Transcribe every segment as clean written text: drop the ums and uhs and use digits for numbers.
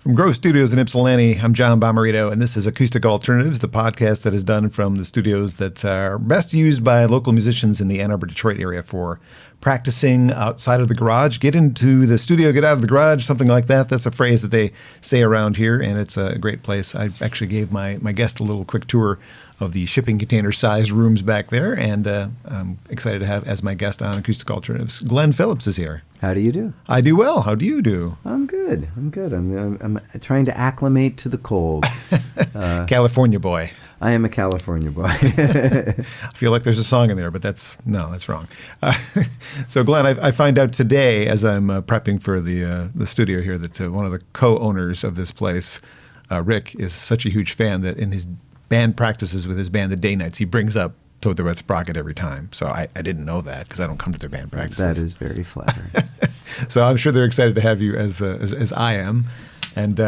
From Grove Studios in Ypsilanti, I'm John Bommarito, and this is Acoustic Alternatives, the podcast that is done from the studios that are best used by local musicians in the Ann Arbor, Detroit area for practicing outside of the garage. Get into the studio, get out of the garage, something like that. That's a phrase that they say around here, and it's a great place. I actually gave my guest a little quick tour of the shipping container-sized rooms back there, and I'm excited to have as my guest on Acoustic Alternatives. Glen Phillips is here. How do you do? I do well. How do you do? I'm good. I'm trying to acclimate to the cold. California boy. I am a California boy. I feel like there's a song in there, but that's wrong. So, Glen, I find out today, as I'm prepping for the studio here, that one of the co-owners of this place, Rick, is such a huge fan that in his band practices with his band, the day nights, he brings up the Wet Sprocket every time. So I didn't know that because I don't come to their band practices. That is very flattering. So I'm sure they're excited to have you as I am. And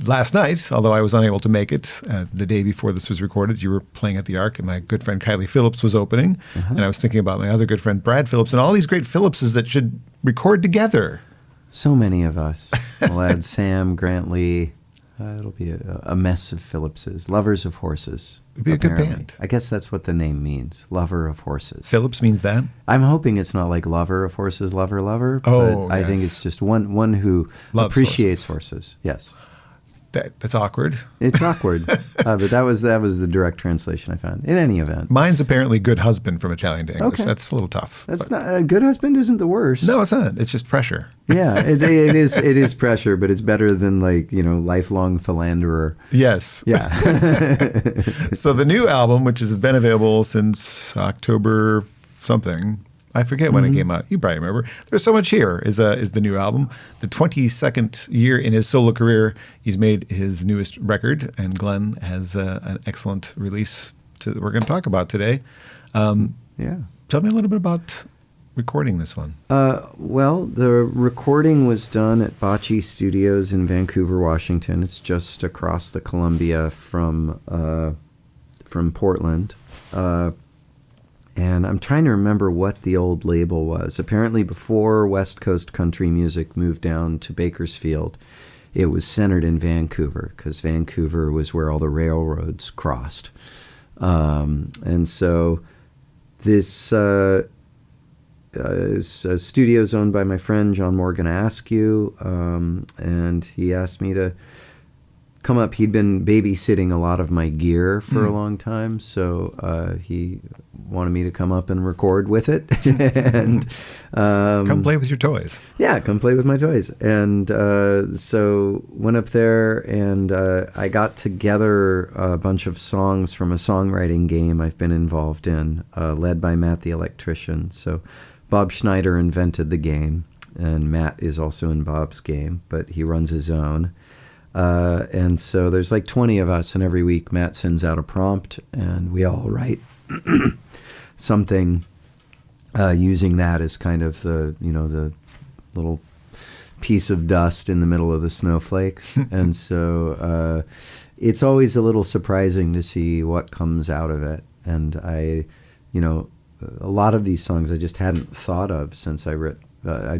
last night, although I was unable to make it, the day before this was recorded, you were playing at the Arc, and my good friend Kylie Phillips was opening. And I was thinking about my other good friend Brad Phillips and all these great Phillipses that should record together. So many of us. We'll add Sam, Grant Lee. It'll be a mess of Phillipses. Lovers of horses. It'd be apparently a good band. I guess that's what the name means. Lover of horses. Phillips means that? I'm hoping it's not like lover of horses, lover. Oh, but I think it's just one who loves appreciates horses. Yes. That's awkward. It's awkward, but that was the direct translation I found. In any event, mine's apparently good husband from Italian to English. Okay. That's a little tough. That's not a good husband. Isn't the worst? No, it's not. It's just pressure. Yeah, it is. It is pressure, but it's better than lifelong philanderer. Yes. Yeah. So the new album, which has been available since October something. I forget when it came out. You probably remember. There's So Much Here is the new album. The 22nd year in his solo career, he's made his newest record, and Glen has an excellent release that we're going to talk about today. Yeah. Tell me a little bit about recording this one. Well, the recording was done at Bocce Studios in Vancouver, Washington. It's just across the Columbia from Portland. And I'm trying to remember what the old label was. Apparently before West Coast country music moved down to Bakersfield, it was centered in Vancouver because Vancouver was where all the railroads crossed. And so this studio is owned by my friend John Morgan Askew, and he asked me to come up. He'd been babysitting a lot of my gear for a long time, so he wanted me to come up and record with it. And come play with your toys. Yeah, come play with my toys. And so went up there, and I got together a bunch of songs from a songwriting game I've been involved in, led by Matt the electrician. So Bob Schneider invented the game, and Matt is also in Bob's game, but he runs his own. And so there's like 20 of us, and every week Matt sends out a prompt, and we all write something using that as kind of the little piece of dust in the middle of the snowflake. And so it's always a little surprising to see what comes out of it. And a lot of these songs I just hadn't thought of since I'd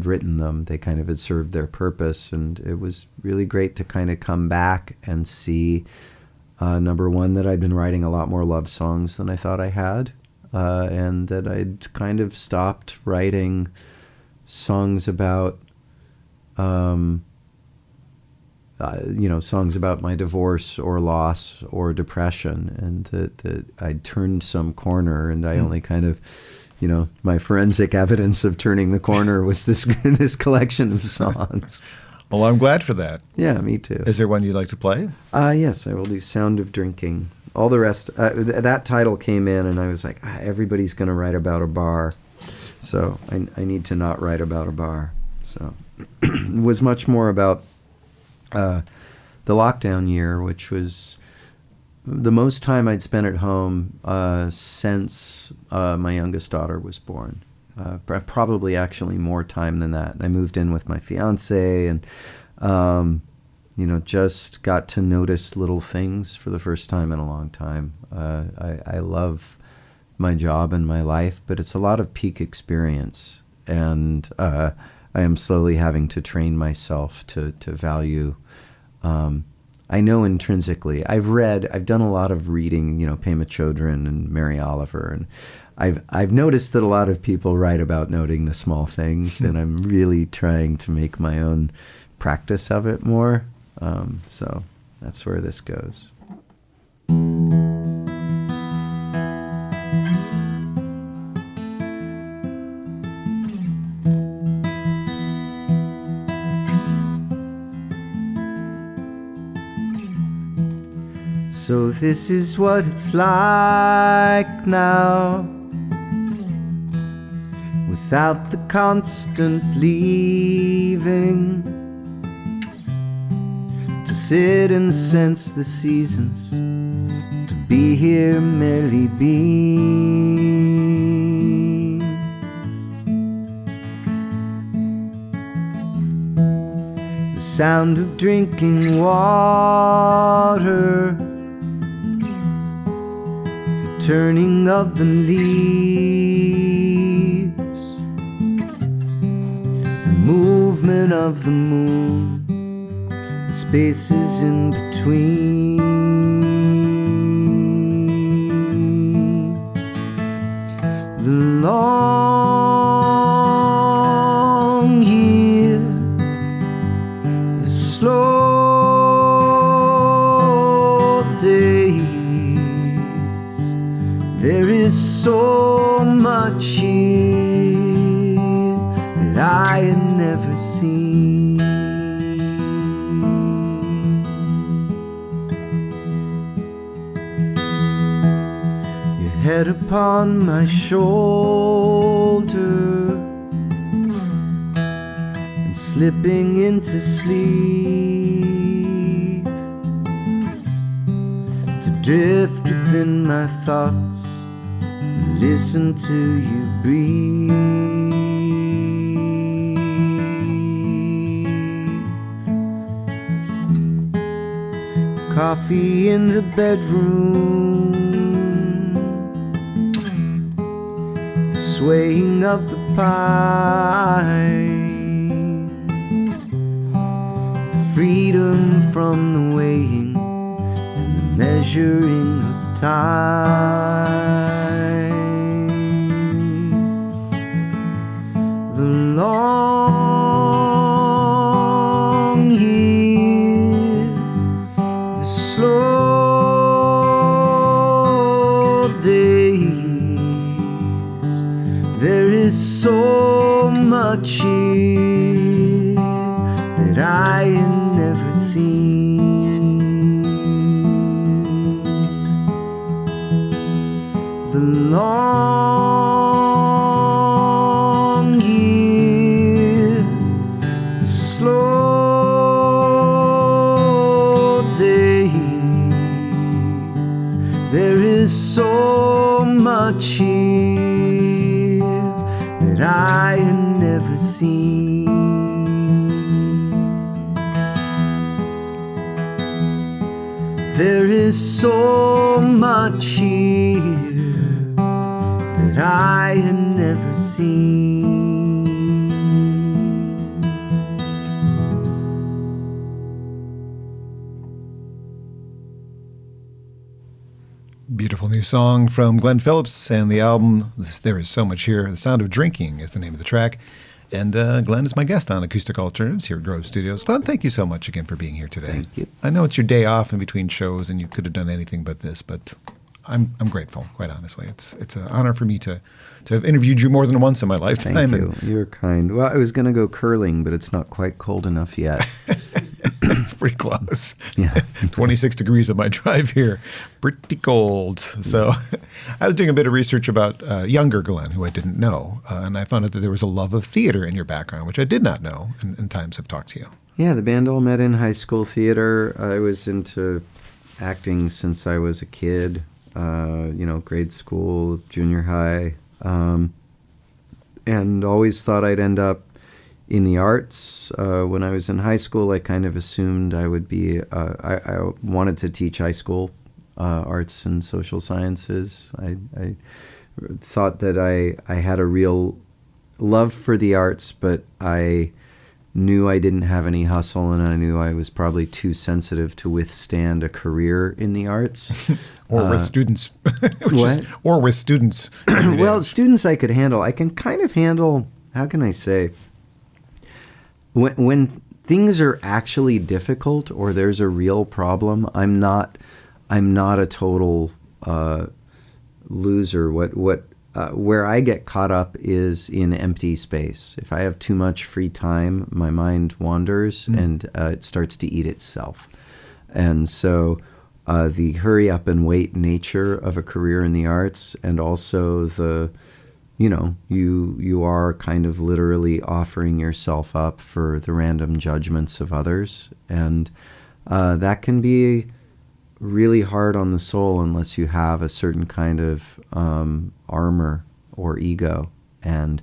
written them. They kind of had served their purpose, and it was really great to kind of come back and see, number one, that I'd been writing a lot more love songs than I thought I had, and that I'd kind of stopped writing songs about, songs about my divorce or loss or depression, and that I'd turned some corner, and I only kind of, my forensic evidence of turning the corner was this collection of songs. Well, I'm glad for that. Yeah, me too. Is there one you'd like to play? Yes, I will do Sound of Drinking. All the rest, that title came in, and I was like, everybody's going to write about a bar, so I need to not write about a bar. So it was much more about the lockdown year, which was the most time I'd spent at home since my youngest daughter was born. Probably actually more time than that. I moved in with my fiance, and just got to notice little things for the first time in a long time. I love my job and my life, but it's a lot of peak experience, and I am slowly having to train myself to value I know intrinsically. I've done a lot of reading, Pema Chodron and Mary Oliver, and I've noticed that a lot of people write about noting the small things, and I'm really trying to make my own practice of it more. So that's where this goes. So this is what it's like now, without the constant leaving, to sit and sense the seasons, to be here merely being. The sound of drinking water, turning of the leaves, the movement of the moon, the spaces in between, the long year, the slow day. There is so much here that I had never seen. Your head upon my shoulder, and slipping into sleep, to drift within my thoughts, listen to you breathe. Coffee in the bedroom, the swaying of the pine, the freedom from the weighing and the measuring of time. The long year, the slow days. There is so much here that I had never seen. The long year, the slow days. There is so much here that I had never seen. There is so much here that I had never seen. Beautiful new song from Glen Phillips and the album There Is So Much Here. The Sound of Drinking is the name of the track. And Glenn is my guest on Acoustic Alternatives here at Grove Studios. Glenn, thank you so much again for being here today. Thank you. I know it's your day off in between shows and you could have done anything but this, but I'm grateful, quite honestly. It's an honor for me to have interviewed you more than once in my lifetime. Thank you. You're kind. Well, I was going to go curling, but it's not quite cold enough yet. It's pretty close. Yeah. 26 degrees of my drive here. Pretty cold. So I was doing a bit of research about younger Glenn, who I didn't know, and I found out that there was a love of theater in your background, which I did not know in times I've talked to you. Yeah, the band all met in high school theater. I was into acting since I was a kid, grade school, junior high, and always thought I'd end up in the arts. When I was in high school, I kind of assumed I would be, I wanted to teach high school arts and social sciences. I thought that I had a real love for the arts, but I knew I didn't have any hustle, and I knew I was probably too sensitive to withstand a career in the arts. Or with students. What? Or with students. Well, students I could handle. I can kind of handle, how can I say, when things are actually difficult or there's a real problem, I'm not a total loser. Where I get caught up is in empty space. If I have too much free time, my mind wanders and it starts to eat itself. And so the hurry up and wait nature of a career in the arts, and also the, you are kind of literally offering yourself up for the random judgments of others. And that can be really hard on the soul unless you have a certain kind of armor or ego. And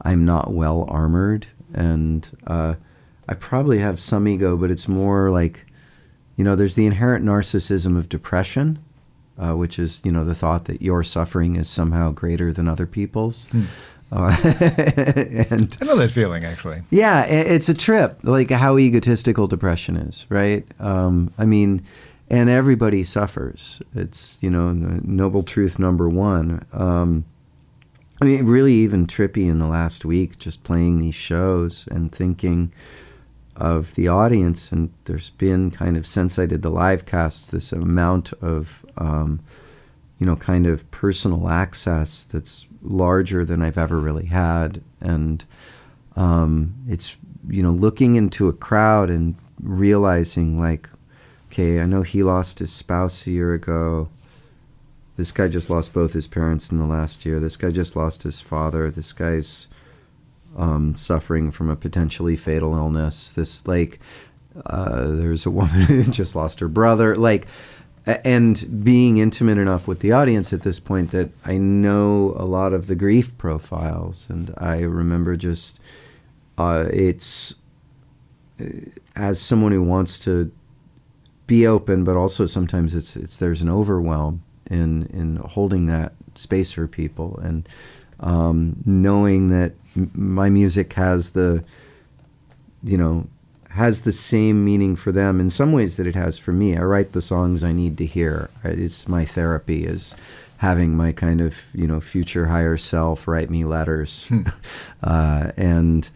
I'm not well armored, and I probably have some ego, but it's more like, there's the inherent narcissism of depression, which is, the thought that your suffering is somehow greater than other people's. And I know that feeling, actually. Yeah, it's a trip, like how egotistical depression is, right? And everybody suffers. It's, the noble truth number one. Really even trippy in the last week, just playing these shows and thinking of the audience. And there's been kind of, since I did the live casts, this amount of, kind of personal access that's larger than I've ever really had. And it's, looking into a crowd and realizing, like, okay, I know he lost his spouse a year ago. This guy just lost both his parents in the last year. This guy just lost his father. This guy's suffering from a potentially fatal illness. There's a woman who just lost her brother. And being intimate enough with the audience at this point that I know a lot of the grief profiles. And I remember just, it's, as someone who wants to be open, but also sometimes there's an overwhelm in holding that space for people, and knowing that my music has the same meaning for them in some ways that it has for me. I write the songs I need to hear. It's my therapy, is having my kind of future higher self write me letters, and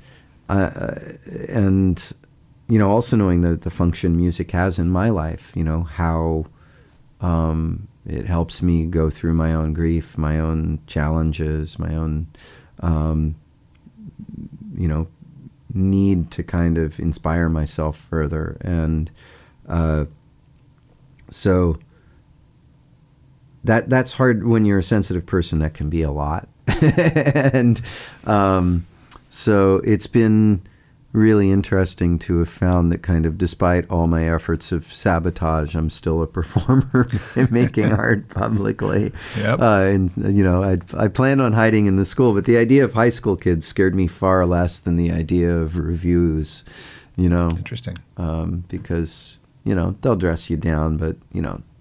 also knowing the function music has in my life, how it helps me go through my own grief, my own challenges, my own, need to kind of inspire myself further. And so that's hard when you're a sensitive person. That can be a lot. And so it's been really interesting to have found that, kind of despite all my efforts of sabotage, I'm still a performer making art publicly. Yep. I planned on hiding in the school, but the idea of high school kids scared me far less than the idea of reviews. Interesting. Because they'll dress you down, but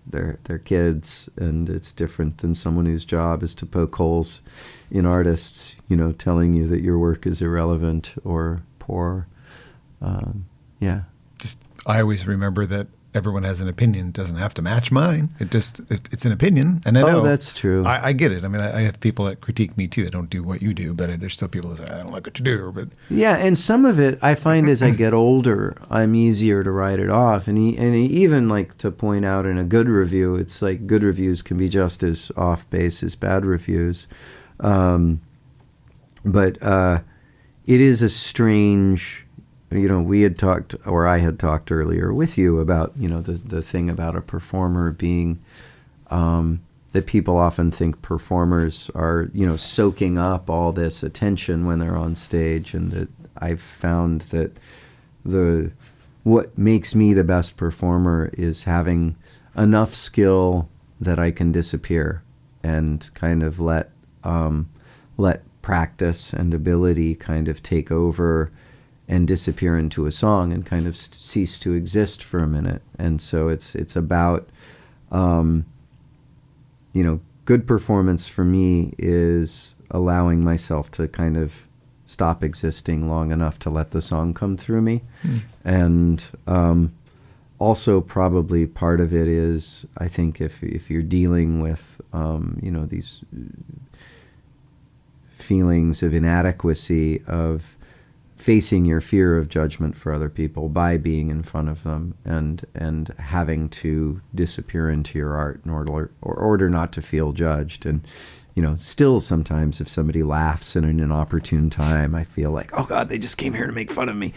they're kids, and it's different than someone whose job is to poke holes in artists, telling you that your work is irrelevant or poor. I always remember that everyone has an opinion. It doesn't have to match mine. It's an opinion, and I know that's true. I get it. I have people that critique me too. I don't do what you do, but there's still people that say I don't like what you do. But yeah, and some of it I find as I get older, I'm easier to write it off, and even like to point out in a good review, it's like good reviews can be just as off base as bad reviews. But it is a strange, we had talked, or I had talked earlier with you about, the thing about a performer being, that people often think performers are, soaking up all this attention when they're on stage, and that I've found that what makes me the best performer is having enough skill that I can disappear and kind of let practice and ability kind of take over and disappear into a song and kind of cease to exist for a minute. And so it's about, good performance for me is allowing myself to kind of stop existing long enough to let the song come through me. And also probably part of it is, I think if you're dealing with, these feelings of inadequacy, of facing your fear of judgment for other people by being in front of them, and having to disappear into your art in order not to feel judged. And still sometimes if somebody laughs in an inopportune time, I feel like, oh God, they just came here to make fun of me.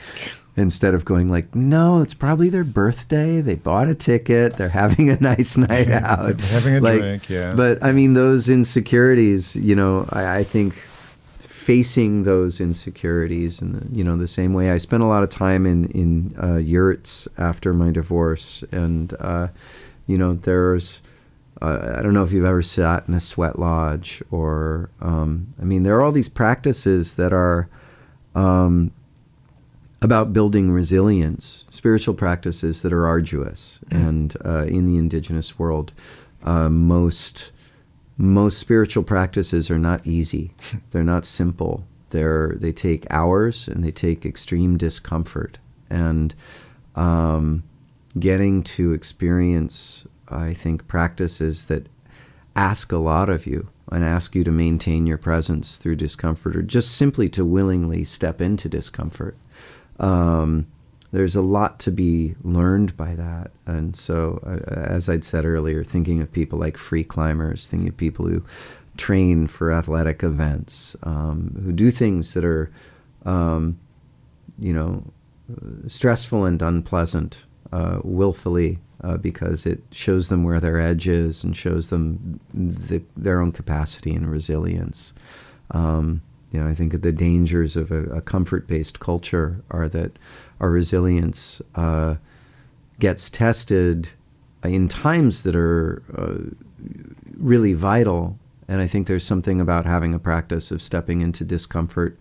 Instead of going like, no, it's probably their birthday. They bought a ticket. They're having a nice night out. They're having a drink, yeah. But I mean, those insecurities, I think facing those insecurities in the same way. I spent a lot of time in yurts after my divorce. And, there's... I don't know if you've ever sat in a sweat lodge or, there are all these practices that are about building resilience, spiritual practices that are arduous. And in the indigenous world, most spiritual practices are not easy. They're not simple. They take hours and they take extreme discomfort. And getting to experience, I think, practices that ask a lot of you and ask you to maintain your presence through discomfort, or just simply to willingly step into discomfort. There's a lot to be learned by that. And so, as I'd said earlier, thinking of people like free climbers, thinking of people who train for athletic events, who do things that are, stressful and unpleasant, willfully, because it shows them where their edge is and shows them their own capacity and resilience. I think the dangers of a comfort-based culture are that our resilience gets tested in times that are really vital. And I think there's something about having a practice of stepping into discomfort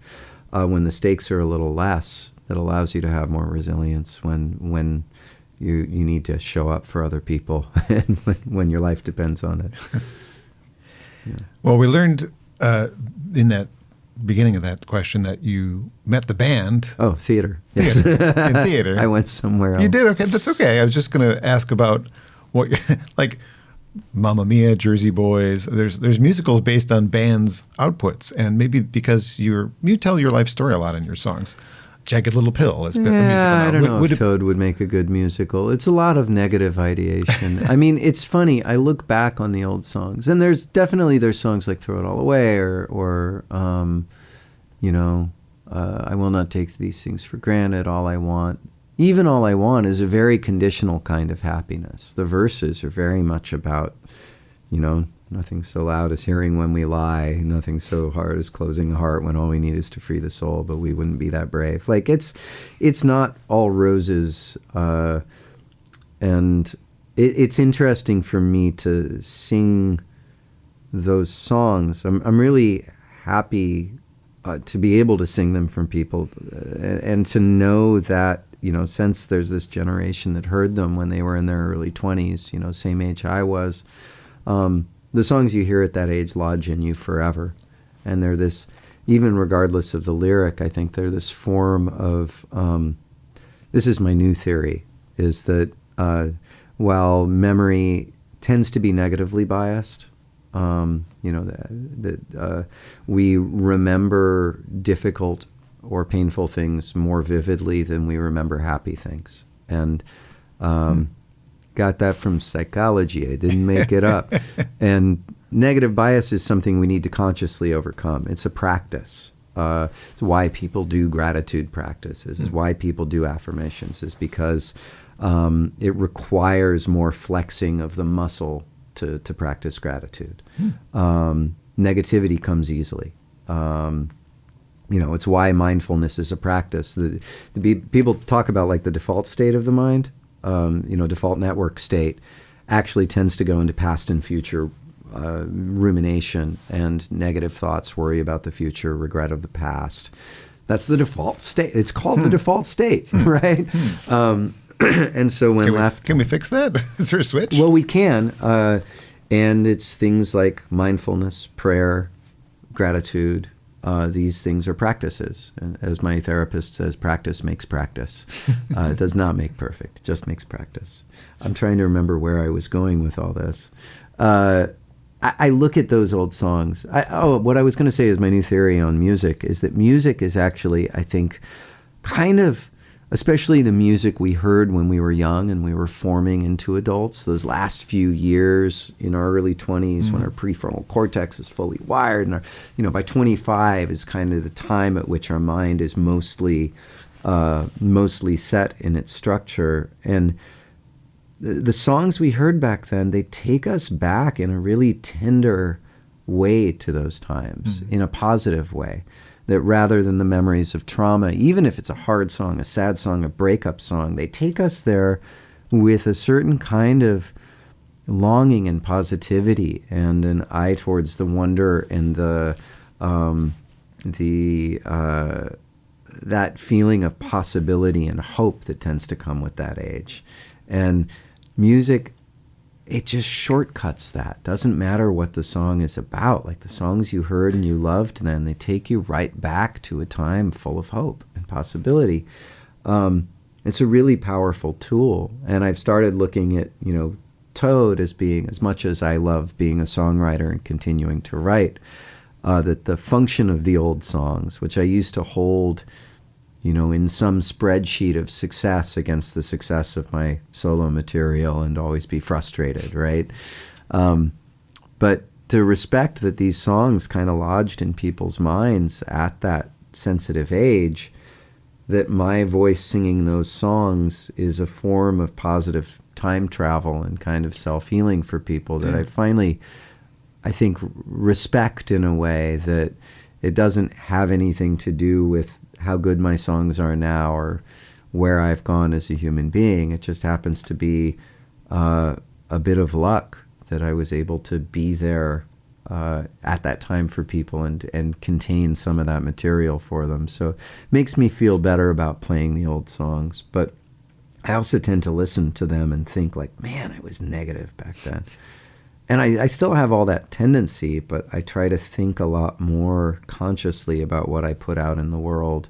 when the stakes are a little less that allows you to have more resilience when you need to show up for other people and when your life depends on it. Yeah. Well, we learned in that beginning of that question that you met the band. Oh, theater. Yes. In theater. I went somewhere else. You did? Okay, that's okay. I was just going to ask about what, like Mamma Mia, Jersey Boys. There's musicals based on bands' outputs, and maybe because you tell your life story a lot in your songs. Jagged Little Pill has been a musical now. I don't know if Toad would make a good musical. It's a lot of negative ideation. I mean, it's funny. I look back on the old songs, and there's songs like Throw It All Away or I Will Not Take These Things for Granted, All I Want. Even All I Want is a very conditional kind of happiness. The verses are very much about, nothing so loud as hearing when we lie, nothing so hard as closing the heart when all we need is to free the soul, but we wouldn't be that brave. Like, it's not all roses. And it's interesting for me to sing those songs. I'm really happy to be able to sing them from people and to know that, since there's this generation that heard them when they were in their early 20s, same age I was, the songs you hear at that age lodge in you forever. And they're this, even regardless of the lyric, I think they're this form of, this is my new theory, is that while memory tends to be negatively biased, that we remember difficult or painful things more vividly than we remember happy things. And got that from psychology. I didn't make it up. And negative bias is something we need to consciously overcome. It's a practice. It's why people do gratitude practices. It's why people do affirmations. Is because it requires more flexing of the muscle to practice gratitude. Negativity comes easily. It's why mindfulness is a practice. People talk about like the default state of the mind. Default network state actually tends to go into past and future rumination and negative thoughts, worry about the future, regret of the past. That's the default state. It's called the default state, right? And so when can we fix that? Is there a switch? Well, we can, and it's things like mindfulness, prayer, gratitude, these things are practices. And as my therapist says, practice makes practice. It does not make perfect. It just makes practice. I'm trying to remember where I was going with all this. I look at those old songs. What I was going to say is my new theory on music is that music is actually, I think, kind of, especially the music we heard when we were young and we were forming into adults, those last few years in our early 20s when our prefrontal cortex is fully wired, and by 25 is kind of the time at which our mind is mostly set in its structure. And the songs we heard back then, they take us back in a really tender way to those times, in a positive way, that rather than the memories of trauma, even if it's a hard song, a sad song, a breakup song, they take us there with a certain kind of longing and positivity and an eye towards the wonder and that feeling of possibility and hope that tends to come with that age. And music, it just shortcuts that. Doesn't matter what the song is about. Like the songs you heard and you loved then, they take you right back to a time full of hope and possibility. It's a really powerful tool. And I've started looking at, Toad as being, as much as I love being a songwriter and continuing to write, that the function of the old songs, which I used to hold in some spreadsheet of success against the success of my solo material and always be frustrated, right? But to respect that these songs kind of lodged in people's minds at that sensitive age, that my voice singing those songs is a form of positive time travel and kind of self-healing for people that I finally, I think, respect in a way that it doesn't have anything to do with how good my songs are now or where I've gone as a human being. It just happens to be a bit of luck that I was able to be there at that time for people and contain some of that material for them. So it makes me feel better about playing the old songs. But I also tend to listen to them and think like, man, I was negative back then. And I still have all that tendency, but I try to think a lot more consciously about what I put out in the world.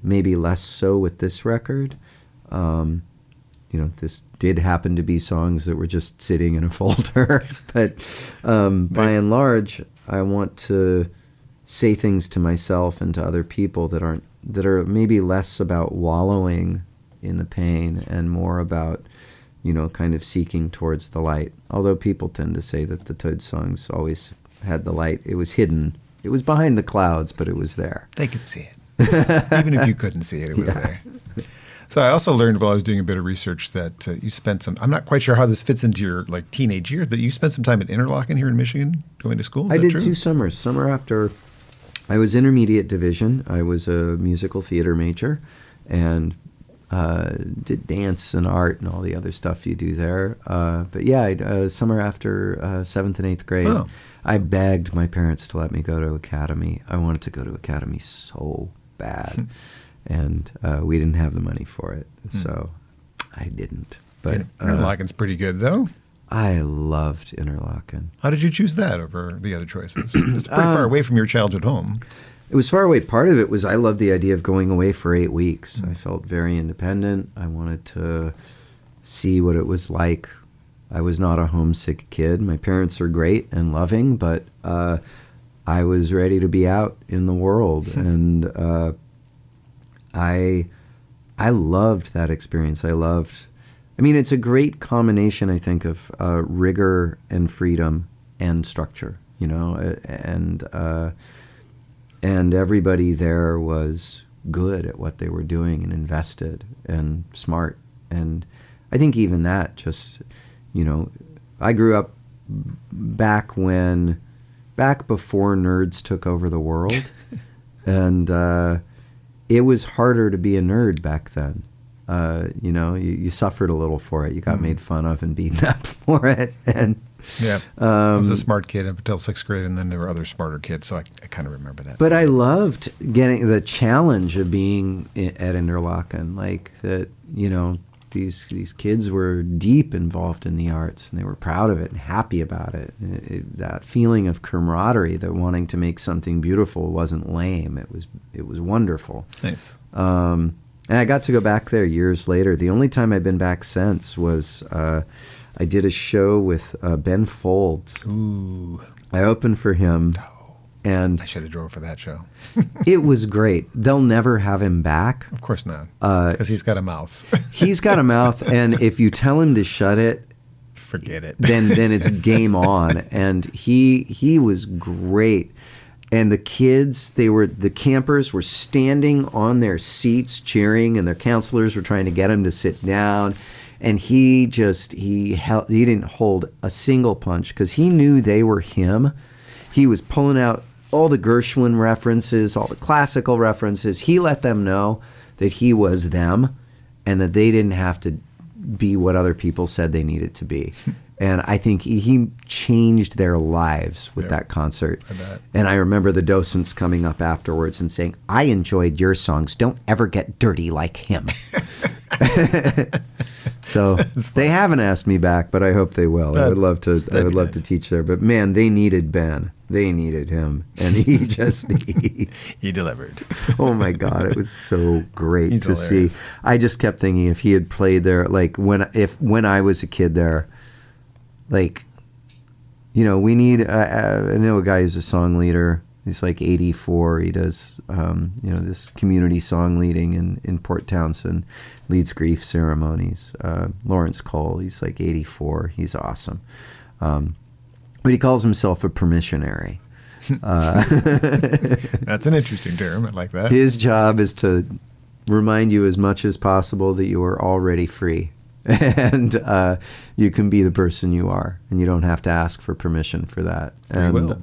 Maybe less so with this record. This did happen to be songs that were just sitting in a folder. But by and large, I want to say things to myself and to other people that are maybe less about wallowing in the pain and more about kind of seeking towards the light. Although people tend to say that the Toad songs always had the light. It was hidden. It was behind the clouds, but it was there. They could see it. Even if you couldn't see it, it was there. So I also learned while I was doing a bit of research that you spent some, I'm not quite sure how this fits into your teenage years, but you spent some time at Interlochen here in Michigan going to school. I did true? 2 summers. Summer after I was intermediate division. I was a musical theater major and did dance and art and all the other stuff you do there. But yeah, summer after 7th and 8th grade, I begged my parents to let me go to Academy. I wanted to go to Academy so bad. And we didn't have the money for it, so I didn't. But Interlochen's pretty good, though. I loved Interlochen. How did you choose that over the other choices? It's pretty far away from your childhood home. It was far away. Part of it was I loved the idea of going away for 8 weeks. I felt very independent. I wanted to see what it was like. I was not a homesick kid. My parents are great and loving, but I was ready to be out in the world. And I loved that experience. It's a great combination, I think, of rigor and freedom and structure, and everybody there was good at what they were doing and invested and smart. And I think even that just, I grew up back before nerds took over the world. And it was harder to be a nerd back then. You suffered a little for it. You got made fun of and beaten up for it. And yeah, I was a smart kid up until 6th grade, and then there were other smarter kids, so I kind of remember that. But I loved getting the challenge of being at Interlochen, like that, these kids were deep involved in the arts, and they were proud of it and happy about it. That feeling of camaraderie, that wanting to make something beautiful wasn't lame. It was wonderful. Nice. And I got to go back there years later. The only time I've been back since was I did a show with Ben Folds. Ooh. I opened for him. And I should have drove for that show. it was great. They'll never have him back. Of course not, because he's got a mouth. He's got a mouth, and if you tell him to shut it, forget it. then it's game on. And he was great. And the kids, the campers were standing on their seats cheering, and their counselors were trying to get him to sit down. And he didn't hold a single punch because he knew they were him. He was pulling out all the Gershwin references, all the classical references. He let them know that he was them and that they didn't have to be what other people said they needed to be. And I think he changed their lives with that concert. I bet. And I remember the docents coming up afterwards and saying, I enjoyed your songs. Don't ever get dirty like him. So they haven't asked me back, but I hope they will. I would love to. I would love to teach there. But man, they needed Ben. They needed him, and he just he delivered. Oh my God, it was so great He's to hilarious. see. I just kept thinking if he had played there, like when I was a kid there, like, you know, we need. I know a guy who's a song leader. He's like 84. He does, you know, this community song leading in Port Townsend, leads grief ceremonies. Lawrence Cole, he's like 84. He's awesome. But he calls himself a permissionary. That's an interesting term. I like that. His job is to remind you as much as possible that you are already free. And you can be the person you are. And you don't have to ask for permission for that. And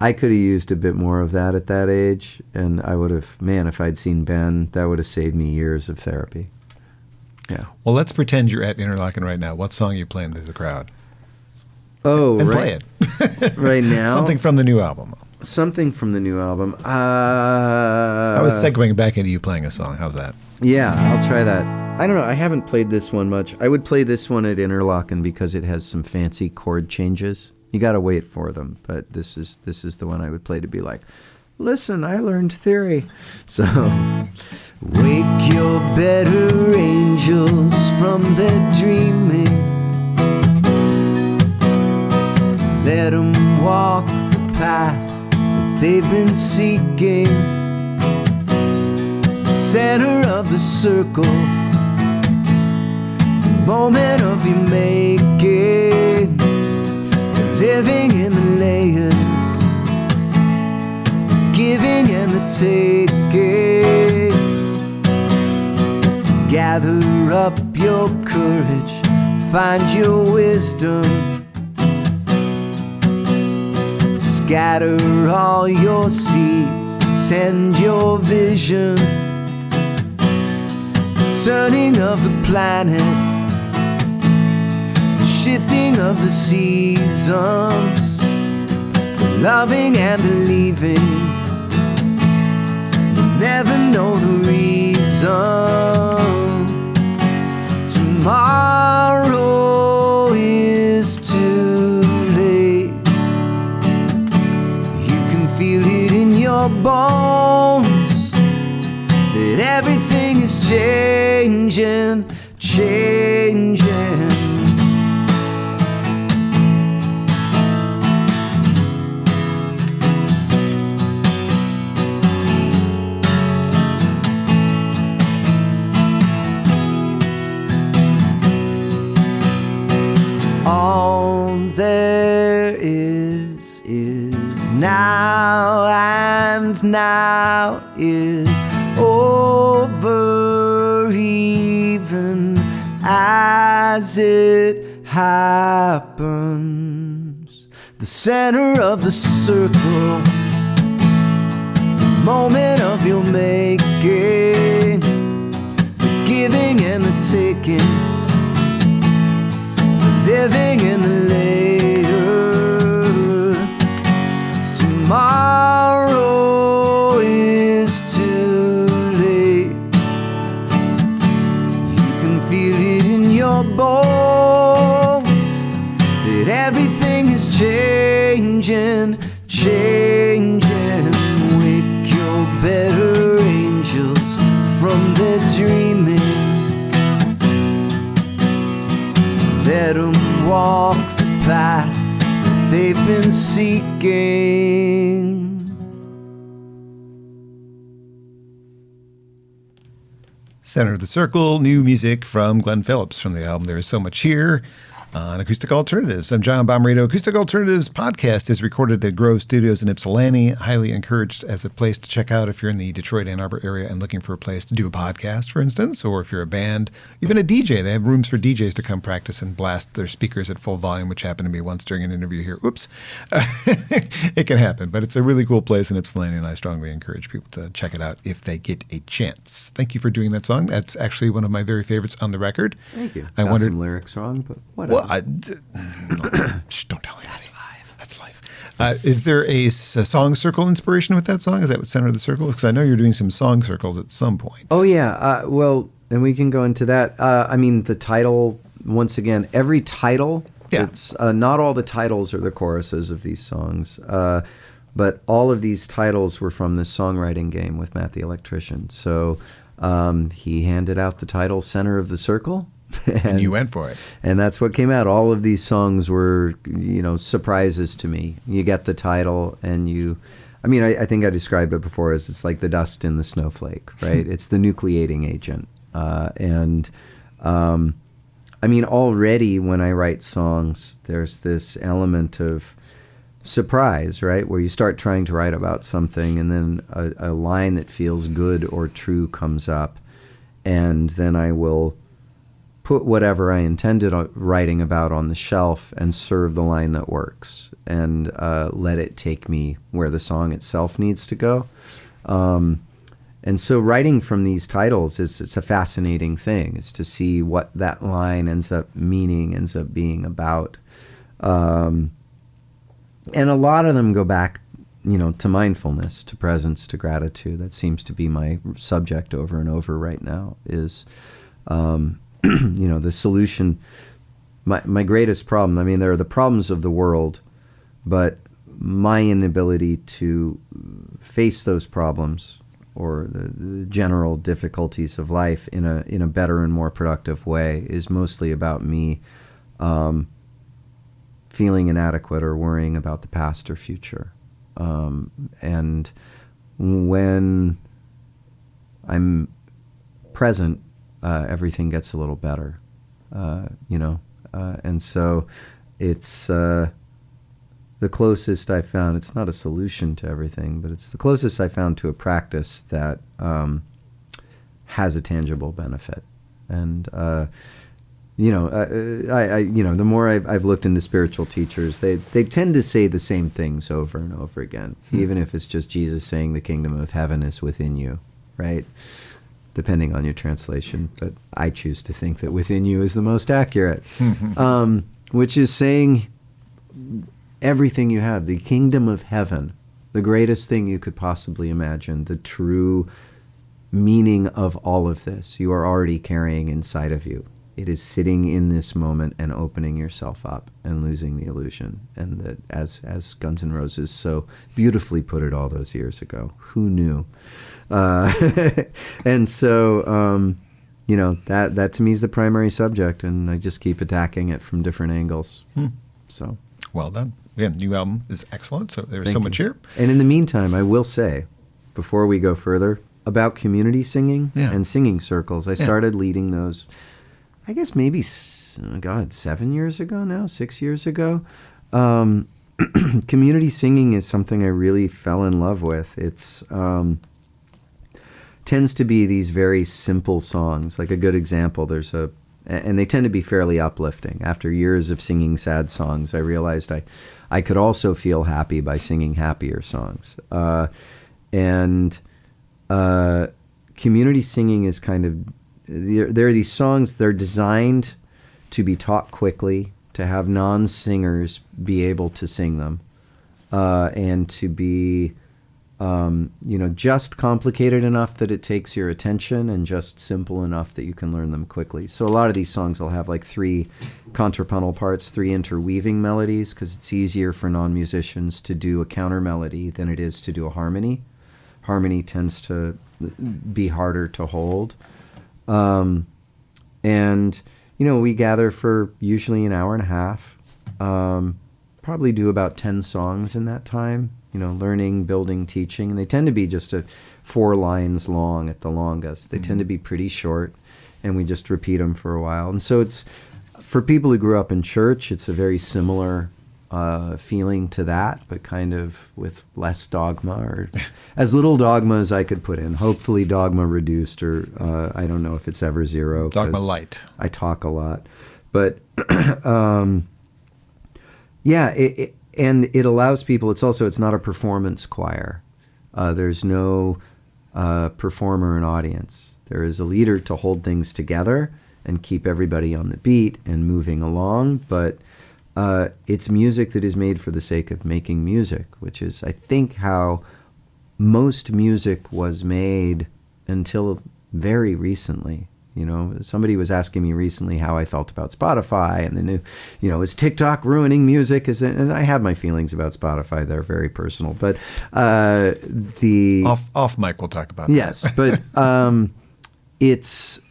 I could have used a bit more of that at that age, and I would have, man, if I'd seen Ben, that would have saved me years of therapy. Yeah. Well, let's pretend you're at Interlochen right now. What song are you playing to the crowd? Oh, And right. play it. Right now? Something from the new album. Something from the new album. I was segueing back into you playing a song. How's that? Yeah, I'll try that. I don't know. I haven't played this one much. I would play this one at Interlochen because it has some fancy chord changes. You got to wait for them, but this is the one I would play to be like, listen, I learned theory. So, wake your better angels from their dreaming. Let them walk the path that they've been seeking. Center of the circle, the moment of your making. Living in the layers, giving and the taking. Gather up your courage, find your wisdom. Scatter all your seeds, tend your vision. Turning of the planet, shifting of the seasons, the loving and the leaving. You never know the reason. Tomorrow is too late. You can feel it in your bones that everything is changing, changing. All there is now, and now is over, even as it happens. The center of the circle, the moment of your making, the giving and the taking. Living in the layers. Tomorrow is too late. You can feel your bones, that everything is changing, changing. Wake your better angels from their dreaming. Let them walk the path that they've been seeking. Center of the Circle, new music from Glen Phillips from the album There Is So Much Here on Acoustic Alternatives. I'm John Bommarito. Acoustic Alternatives podcast is recorded at Grove Studios in Ypsilanti. Highly encouraged as a place to check out if you're in the Detroit, Ann Arbor area and looking for a place to do a podcast, for instance, or if you're a band, even a DJ. They have rooms for DJs to come practice and blast their speakers at full volume, which happened to me once during an interview here. Oops. It can happen, but it's a really cool place in Ypsilanti, and I strongly encourage people to check it out if they get a chance. Thank you for doing that song. That's actually one of my very favorites on the record. Thank you. I Got wondered some lyrics wrong, but whatever. Well, shh, don't tell anybody. That's live. That's live. Is there a song circle inspiration with that song? Is that what Center of the Circle is? Because I know you're doing some song circles at some point. Oh, yeah. Well, and we can go into that. I mean, the title, once again, every title, it's not all the titles are the choruses of these songs, but all of these titles were from this songwriting game with Matt the Electrician. So he handed out the title Center of the Circle. And you went for it. And that's what came out. All of these songs were, surprises to me. You get the title and I think I described it before as it's like the dust in the snowflake, right? It's the nucleating agent. Already when I write songs, there's this element of surprise, right? Where you start trying to write about something and then a line that feels good or true comes up. And then I will put whatever I intended writing about on the shelf and serve the line that works and let it take me where the song itself needs to go. And so writing from these titles it's a fascinating thing. It's to see what that line ends up being about. And a lot of them go back, to mindfulness, to presence, to gratitude. That seems to be my subject over and over right now is... the solution, my greatest problem, there are the problems of the world, but my inability to face those problems or the general difficulties of life in a better and more productive way is mostly about me feeling inadequate or worrying about the past or future. And when I'm present, everything gets a little better, and so it's the closest I found. It's not a solution to everything, but it's the closest I found to a practice that has a tangible benefit. And the more I've looked into spiritual teachers, they tend to say the same things over and over again, even if it's just Jesus saying the kingdom of heaven is within you, right? Depending on your translation, but I choose to think that within you is the most accurate, which is saying everything you have, the kingdom of heaven, the greatest thing you could possibly imagine, the true meaning of all of this, you are already carrying inside of you. It is sitting in this moment and opening yourself up and losing the illusion. And that, as Guns N' Roses so beautifully put it all those years ago, who knew? And so, that to me is the primary subject, and I just keep attacking it from different angles. So, well done. Again, new album is excellent. So there's so much here. And in the meantime, I will say, before we go further, about community singing and singing circles. I started leading those, I guess maybe, 7 years ago now, 6 years ago. Community singing is something I really fell in love with. It's tends to be these very simple songs. Like a good example, and they tend to be fairly uplifting. After years of singing sad songs, I realized I could also feel happy by singing happier songs. Community singing is kind of, there are these songs, they're designed to be taught quickly, to have non-singers be able to sing them, and to be Just complicated enough that it takes your attention and just simple enough that you can learn them quickly. So a lot of these songs will have like 3 contrapuntal parts, 3 interweaving melodies, because it's easier for non-musicians to do a counter melody than it is to do a harmony. Harmony tends to be harder to hold. We gather for usually an hour and a half, probably do about 10 songs in that time, learning, building, teaching. And they tend to be just 4 lines long at the longest. They tend to be pretty short, and we just repeat them for a while. And so it's, for people who grew up in church, it's a very similar feeling to that, but kind of with less dogma, or as little dogma as I could put in. Hopefully dogma reduced, or I don't know if it's ever 0. Dogma light. I talk a lot. But and it allows people, it's not a performance choir. There's no performer and audience. There is a leader to hold things together and keep everybody on the beat and moving along, but it's music that is made for the sake of making music, which is, I think, how most music was made until very recently. Somebody was asking me recently how I felt about Spotify and the new, is TikTok ruining music? And I have my feelings about Spotify. They're very personal, but off mic we'll talk about. Yes, but it's,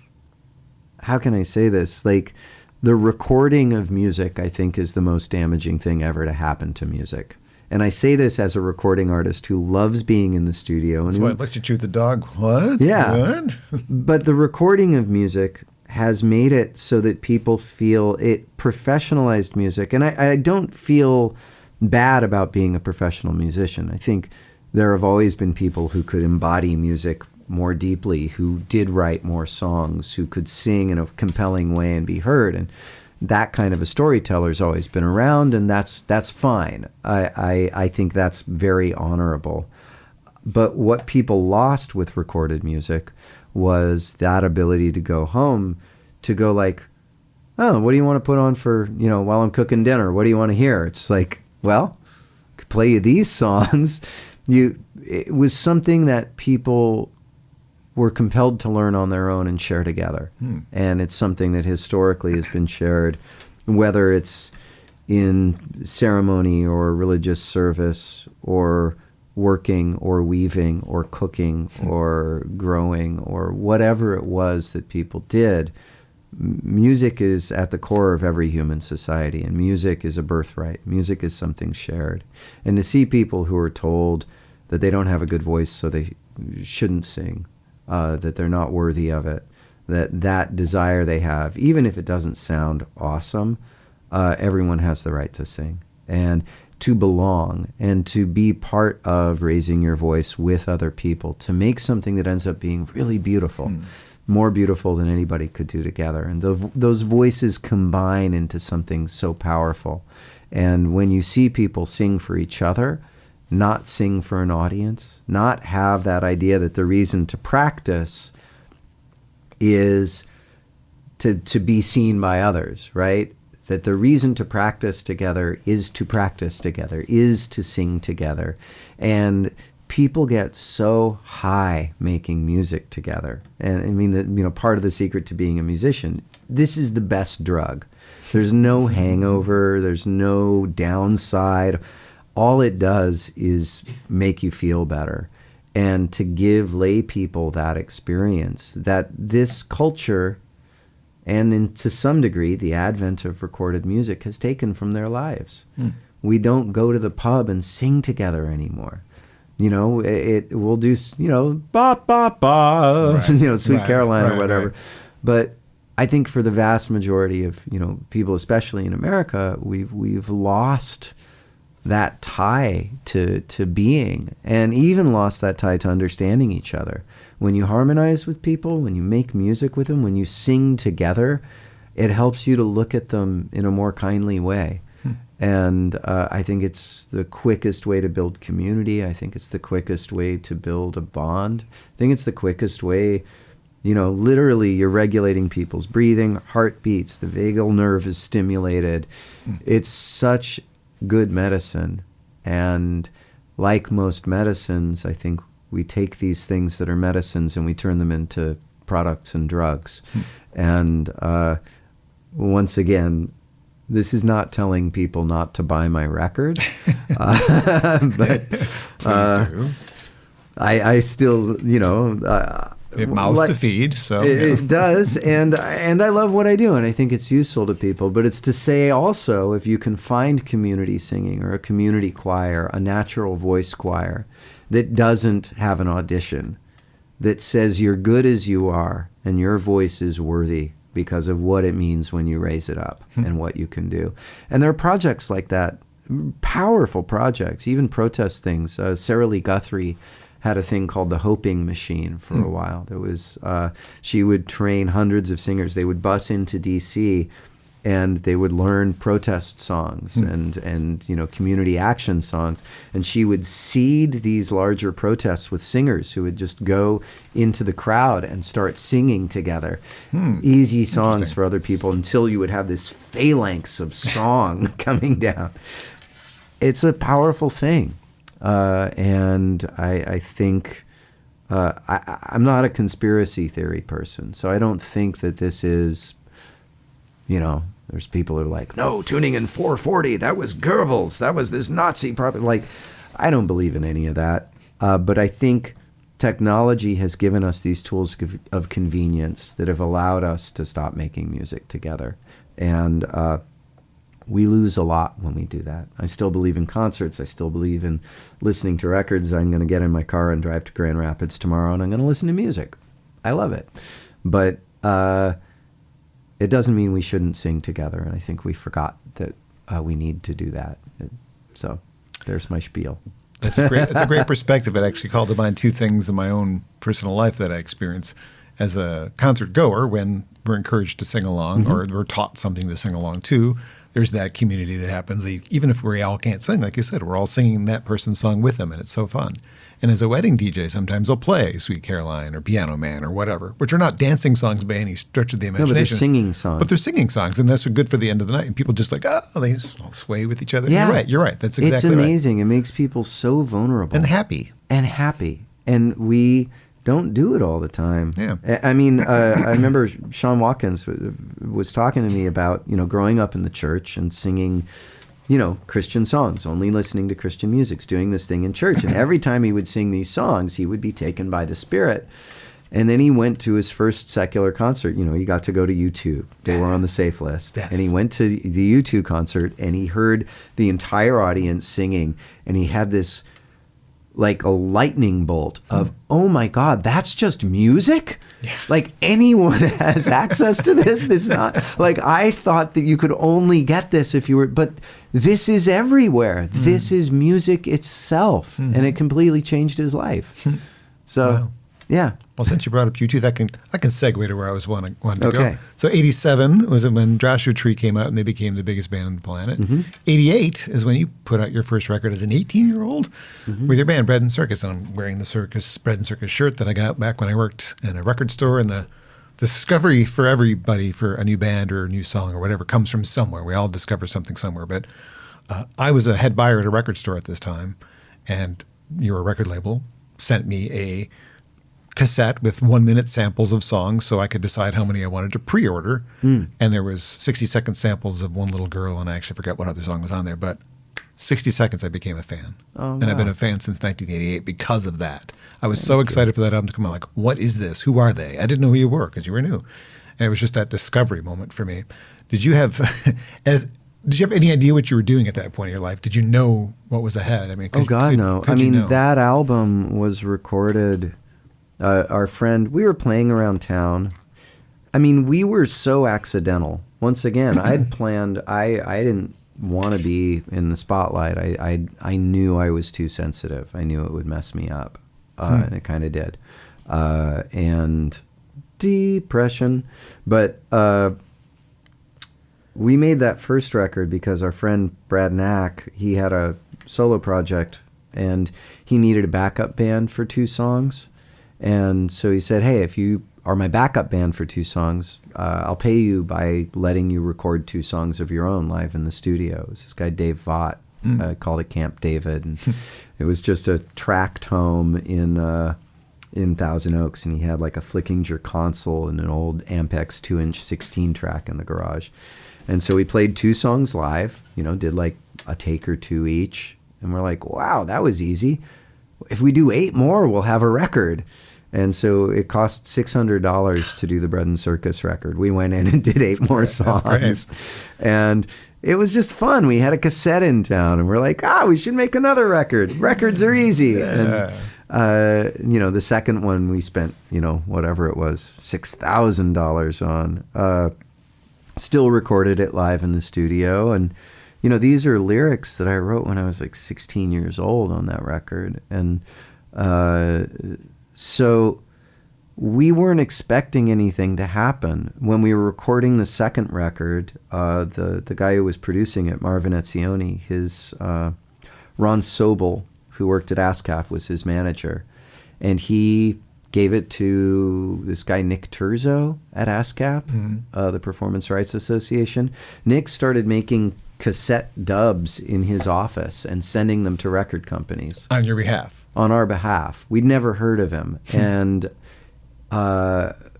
how can I say this? Like, the recording of music, I think, is the most damaging thing ever to happen to music. And I say this as a recording artist who loves being in the studio. That's why I looked at you with the dog. What? Yeah. What? But the recording of music has made it so that people feel it, professionalized music. And I don't feel bad about being a professional musician. I think there have always been people who could embody music more deeply, who did write more songs, who could sing in a compelling way and be heard. And that kind of a storyteller's always been around, and that's fine. I think that's very honorable. But what people lost with recorded music was that ability to go home, to go like, oh, what do you want to put on for, while I'm cooking dinner? What do you want to hear? It's like, well, I could play you these songs. It was something that people were compelled to learn on their own and share together. And it's something that historically has been shared, whether it's in ceremony or religious service or working or weaving or cooking or growing or whatever it was that people did. Music is at the core of every human society, and music is a birthright. Music is something shared. And to see people who are told that they don't have a good voice, so they shouldn't sing, that they're not worthy of it, that desire they have, even if it doesn't sound awesome, everyone has the right to sing and to belong and to be part of raising your voice with other people to make something that ends up being really beautiful, more beautiful than anybody could do together. And those voices combine into something so powerful. And when you see people sing for each other, not sing for an audience, not have that idea that the reason to practice is to be seen by others, right? That the reason to practice together, is to sing together. And people get so high making music together. And I mean, part of the secret to being a musician, this is the best drug. There's no hangover, there's no downside. All it does is make you feel better. And to give lay people that experience, that this culture, and to some degree, the advent of recorded music has taken from their lives. We don't go to the pub and sing together anymore. We'll do, ba, ba, ba, right. Sweet Caroline or whatever. Right. But I think for the vast majority of, people, especially in America, we've lost that tie to being, and even lost that tie to understanding each other. When you harmonize with people, when you make music with them, when you sing together, it helps you to look at them in a more kindly way. And I think it's the quickest way to build community. I think it's the quickest way to build a bond. I think it's the quickest way, literally you're regulating people's breathing, heartbeats, the vagal nerve is stimulated. It's such good medicine. And like most medicines, I think we take these things that are medicines and we turn them into products and drugs. And once again, this is not telling people not to buy my record, but I still, it mouths to feed, so it does, and I love what I do, and I think it's useful to people. But it's to say also, if you can find community singing or a community choir, a natural voice choir that doesn't have an audition, that says you're good as you are and your voice is worthy because of what it means when you raise it up and what you can do. And there are projects like that, powerful projects, even protest things. Sarah Lee Guthrie had a thing called the Hoping Machine for a while. There was, she would train hundreds of singers. They would bus into DC and they would learn protest songs and community action songs. And she would seed these larger protests with singers who would just go into the crowd and start singing together. Easy songs for other people until you would have this phalanx of song coming down. It's a powerful thing. And I think I'm not a conspiracy theory person, so I don't think that this is, there's people who are like, no, tuning in 440, that was Goebbels, that was this Nazi prophet. Like, I don't believe in any of that. But I think technology has given us these tools of convenience that have allowed us to stop making music together. And we lose a lot when we do that. I still believe in concerts. I still believe in listening to records. I'm going to get in my car and drive to Grand Rapids tomorrow, and I'm going to listen to music. I love it. But it doesn't mean we shouldn't sing together, and I think we forgot that we need to do that. So there's my spiel. That's a great perspective. It actually called to mind two things in my own personal life that I experience as a concert goer when we're encouraged to sing along or we're taught something to sing along to. There's that community that happens. Even if we all can't sing, like you said, we're all singing that person's song with them, and it's so fun. And as a wedding DJ, sometimes I'll play Sweet Caroline or Piano Man or whatever, which are not dancing songs by any stretch of the imagination. No, but they're singing songs. But they're singing songs, and that's good for the end of the night. And people just they sway with each other. Yeah. You're right. That's exactly right. It's amazing. It makes people so vulnerable. And happy. And we don't do it all the time. Yeah. I mean, I remember Sean Watkins was talking to me about, growing up in the church and singing, Christian songs, only listening to Christian music, doing this thing in church. And every time he would sing these songs, he would be taken by the Spirit. And then he went to his first secular concert. He got to go to U2. They were on the safe list. Yes. And he went to the U2 concert and he heard the entire audience singing. And he had this like a lightning bolt of, oh my God, that's just music? Yeah. Like anyone has access to this? This is not, like I thought that you could only get this if you were, but this is everywhere. This is music itself. And it completely changed his life. So, wow. Yeah. Well, since you brought up U2, I can segue to where I was wanting to go. So 87 was when Joshua Tree came out and they became the biggest band on the planet. 88 is when you put out your first record as an 18-year-old with your band, Bread and Circus. And I'm wearing the Bread and Circus shirt that I got back when I worked in a record store. And the discovery for everybody for a new band or a new song or whatever comes from somewhere. We all discover something somewhere. But I was a head buyer at a record store at this time. And your record label sent me a cassette with 1-minute samples of songs so I could decide how many I wanted to pre-order. And there was 60-second samples of One Little Girl, and I actually forget what other song was on there, but 60 seconds I became a fan. And I've been a fan since 1988 because of that. I was so excited for that album to come out. Like, what is this? Who are they? I didn't know who you were because you were new. And it was just that discovery moment for me. Did you have any idea what you were doing at that point in your life? Did you know what was ahead? I mean, no. That album was recorded. Our friend, we were playing around town. I mean, we were so accidental. Once again, I had planned, I didn't want to be in the spotlight. I knew I was too sensitive. I knew it would mess me up. And it kind of did. And depression. But we made that first record because our friend Brad Knack, he had a solo project and he needed a backup band for 2 songs. And so he said, hey, if you are my backup band for 2 songs, I'll pay you by letting you record 2 songs of your own live in the studio. It was this guy, Dave Vaught, called it Camp David. And it was just a tracked home in Thousand Oaks, and he had like a Flickinger console and an old Ampex 2-inch 16 track in the garage. And so we played 2 songs live, did like a take or 2 each. And we're like, wow, that was easy. If we do 8 more, we'll have a record. And so it cost $600 to do the Bread and Circus record. We went in and did 8 more songs. And it was just fun. We had a cassette in town, and we're like, we should make another record. Records are easy. Yeah. And, the second one we spent, whatever it was, $6,000 on. Still recorded it live in the studio. And, these are lyrics that I wrote when I was like 16 years old on that record. And so we weren't expecting anything to happen. When we were recording the second record, the guy who was producing it, Marvin Etzioni, his Ron Sobel, who worked at ASCAP, was his manager. And he gave it to this guy, Nick Terzo, at ASCAP, the Performance Rights Association. Nick started making cassette dubs in his office and sending them to record companies. On your behalf? On our behalf. We'd never heard of him. And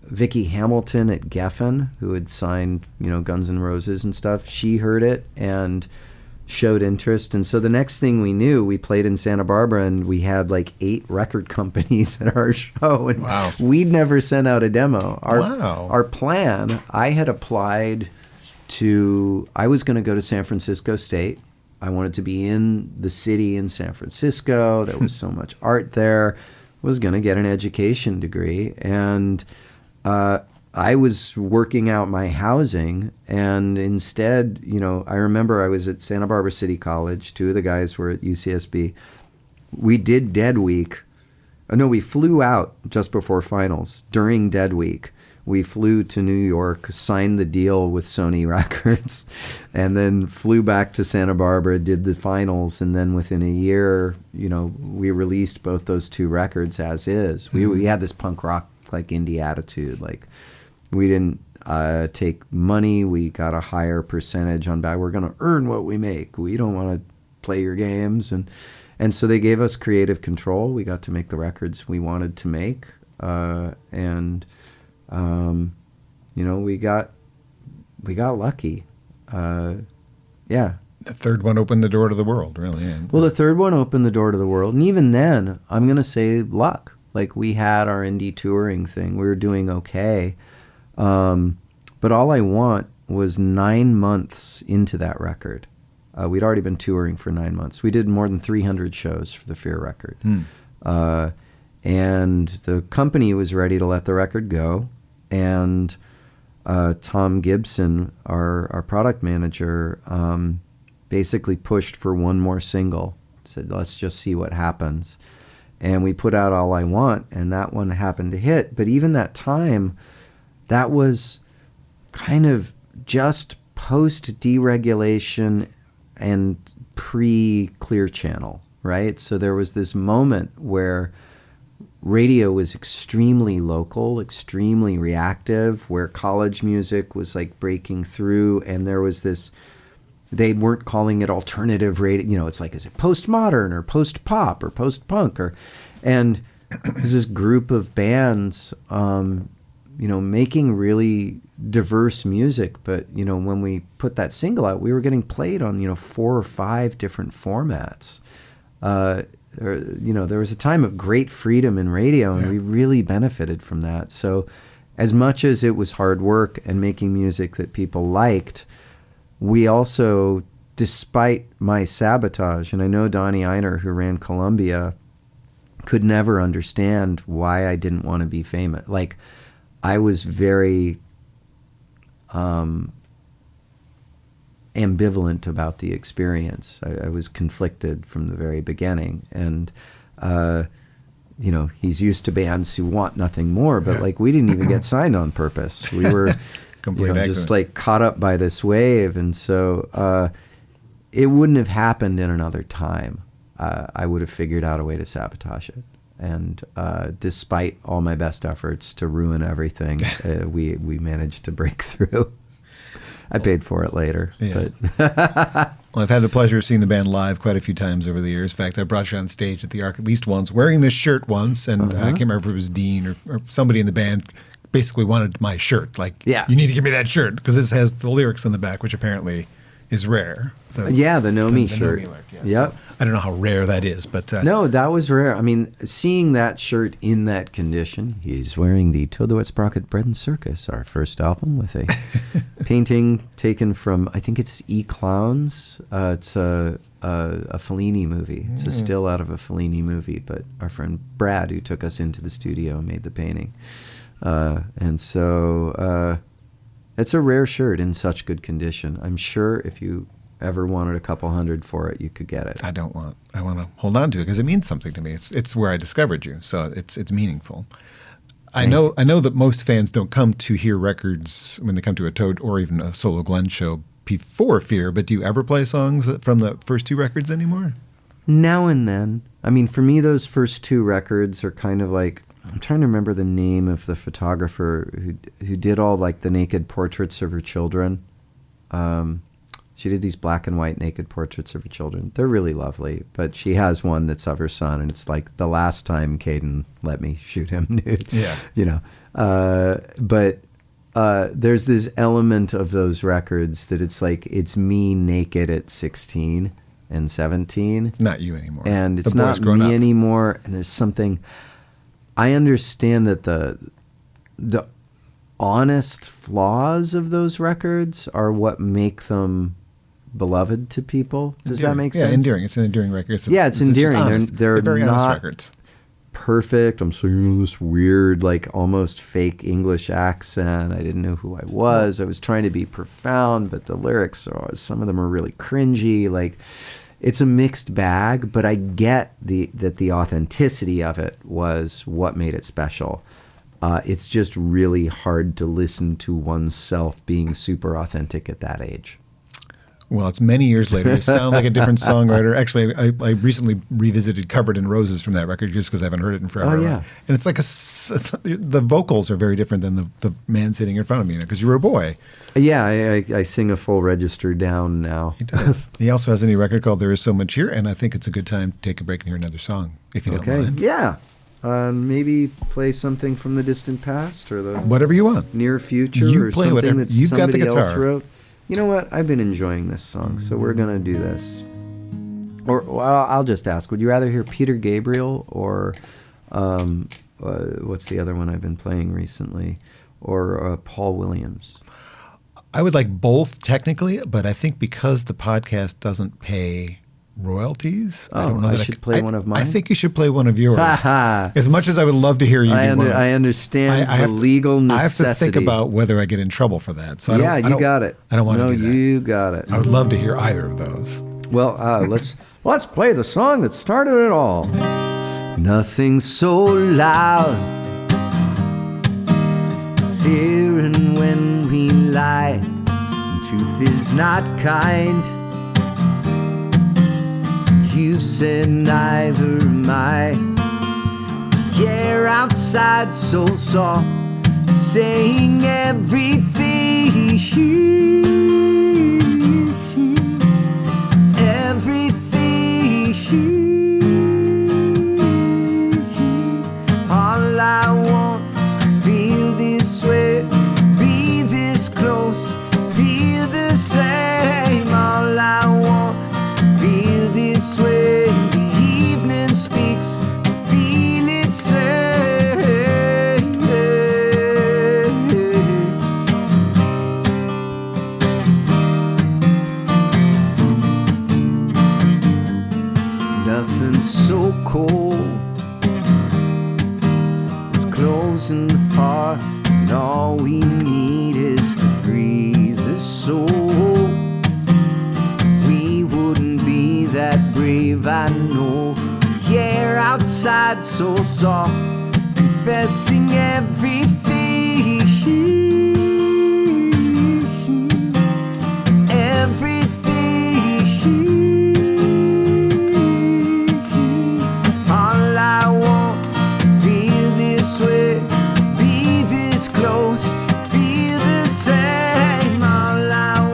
Vicki Hamilton at Geffen, who had signed, Guns N' Roses and stuff, she heard it and showed interest. And so the next thing we knew, we played in Santa Barbara, and we had like 8 record companies at our show. And wow. We'd never sent out a demo. Wow. Our plan, I had applied I was going to go to San Francisco State. I wanted to be in the city in San Francisco. There was so much art there. I was going to get an education degree. And I was working out my housing, and instead, I remember I was at Santa Barbara City College. 2 of the guys were at UCSB. We did Dead Week. No, we flew out just before finals. During Dead Week, we flew to New York, signed the deal with Sony Records, and then flew back to Santa Barbara, did the finals, and then within a year, we released both those 2 records as is. We had this punk rock, like, indie attitude. Like, we didn't take money. We got a higher percentage on back. We're going to earn what we make. We don't want to play your games. And so they gave us creative control. We got to make the records we wanted to make. We got lucky. Yeah. The third one opened the door to the world, really. Yeah. Well, the third one opened the door to the world. And even then, I'm going to say luck. Like, we had our indie touring thing. We were doing okay. But All I Want was 9 months into that record. We'd already been touring for 9 months. We did more than 300 shows for the Fear record. And the company was ready to let the record go. And Tom Gibson, our product manager, basically pushed for one more single. Said, let's just see what happens. And we put out All I Want, and that one happened to hit. But even that time, that was kind of just post-deregulation and pre-Clear Channel, right? So there was this moment where radio was extremely local, extremely reactive, where college music was like breaking through, and there was this, they weren't calling it alternative radio, it's like, is it postmodern or post-pop or post-punk? And there's this group of bands, making really diverse music, but, when we put that single out, we were getting played on, 4 or 5 different formats. There was a time of great freedom in radio, and we really benefited from that. So as much as it was hard work and making music that people liked, we also, despite my sabotage, and I know Donnie Einer, who ran Columbia, could never understand why I didn't want to be famous. Like, I was very ambivalent about the experience. I was conflicted from the very beginning. And, he's used to bands who want nothing more, but like, we didn't even get signed on purpose. We were just like caught up by this wave. And so it wouldn't have happened in another time. I would have figured out a way to sabotage it. And despite all my best efforts to ruin everything, we managed to break through. I paid for it later. Yeah. But Well, I've had the pleasure of seeing the band live quite a few times over the years. In fact, I brought you on stage at the Arc at least once, wearing this shirt once, and I can't remember if it was Dean or somebody in the band basically wanted my shirt. Like, Yeah. you need to give me that shirt, because it has the lyrics on the back, which apparently is rare. the Know Me shirt. Know Me lyric, yeah. Yep. So, I don't know how rare that is, but... No, that was rare. I mean, seeing that shirt in that condition, he's wearing the Toad the Wet Sprocket Bread and Circus, our first album, with a painting taken from, I think it's E-Clowns. It's a Fellini movie. It's a still out of a Fellini movie, but our friend Brad, who took us into the studio, made the painting. And so it's a rare shirt in such good condition. I'm sure if you ever wanted a couple hundred for it, you could get it. I want to hold on to it because it means something to me. It's where I discovered you, so it's meaningful. I know that most fans don't come to hear records when they come to a Toad or even a solo Glen show before Fear, but do you ever play songs from the first two records anymore? Now and then. I mean, for me, those first two records are kind of like, I'm trying to remember the name of the photographer who did all like the naked portraits of her children. She did these black and white naked portraits of her children. They're really lovely, but she has one that's of her son, and it's like the last time Caden let me shoot him nude. Yeah. You know. But there's this element of those records that it's like, it's me naked at 16 and 17. It's not you anymore. And it's The boy's not grown me up. anymore, and there's something... I understand that the honest flaws of those records are what make them beloved to people. Does that make sense? Yeah, endearing. It's an endearing record. It's just endearing. honest. They're very honest not records. perfect. I'm singing this weird, like almost fake English accent. I didn't know who I was. I was trying to be profound, but the lyrics some of them are really cringy. Like, it's a mixed bag, but I get that the authenticity of it was what made it special. It's just really hard to listen to oneself being super authentic at that age. Well, it's many years later. You sound like a different songwriter. Actually, I recently revisited Covered in Roses from that record just because I haven't heard it in forever. Oh, yeah. And it's like the vocals are very different than the man sitting in front of me, because you were a boy. Yeah, I sing a full register down now. He does. He also has a new record called There Is So Much Here, and I think it's a good time to take a break and hear another song, if you don't mind. Yeah. Maybe play something from the distant past or the Whatever you want. near future, You or play something whatever. that You've got the somebody else guitar. wrote. You know what? I've been enjoying this song, so we're gonna do this. Or well, I'll just ask: would you rather hear Peter Gabriel or what's the other one I've been playing recently, or Paul Williams? I would like both technically, but I think because the podcast doesn't pay royalties, I don't know I that should play one of mine? I think you should play one of yours. Ha As much as I would love to hear you do one. I understand the legal necessity. I have to think about whether I get in trouble for that. So yeah, you got it. I don't want to do that. No, you got it. I would love to hear either of those. Well, let's play the song that started it all. Nothing so loud as hearing when we lie. Truth is not kind. You've said neither am I. The air outside so soft, saying everything. All I want is to feel this way, be this close, feel the same. All I want is to feel this way. The evening speaks, feel it say. Nothing so cold as closing apart, and all we need is to free the soul. We wouldn't be that brave, I know. The air outside so soft, confessing everything. All I want is to feel this way, be this close, feel the same. All I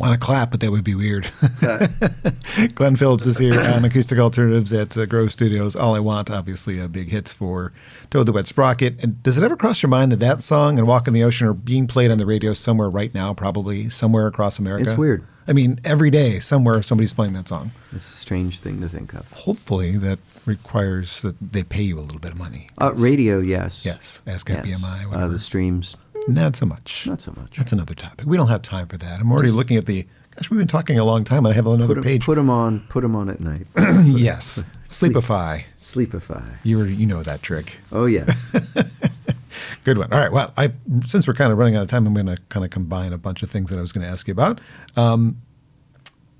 want to clap, but that would be weird. Glen Phillips is here on Acoustic Alternatives at Grove Studios. All I Want, obviously, big hits for Toad the Wet Sprocket. And does it ever cross your mind that that song and Walk in the Ocean are being played on the radio somewhere right now, probably somewhere across America? It's weird. I mean, every day, somewhere, somebody's playing that song. It's a strange thing to think of. Hopefully, that requires that they pay you a little bit of money. Radio, yes. Yes, ASCAP, BMI, whatever. The streams. Not so much. Not so much. That's another topic. We don't have time for that. I'm already looking at the... Gosh, we've been talking a long time, and I have another page. Put them on at night. Yes. Sleepify. Sleepify. You know that trick. Oh, yes. Good one. All right. Well, since we're kind of running out of time, I'm going to kind of combine a bunch of things that I was going to ask you about.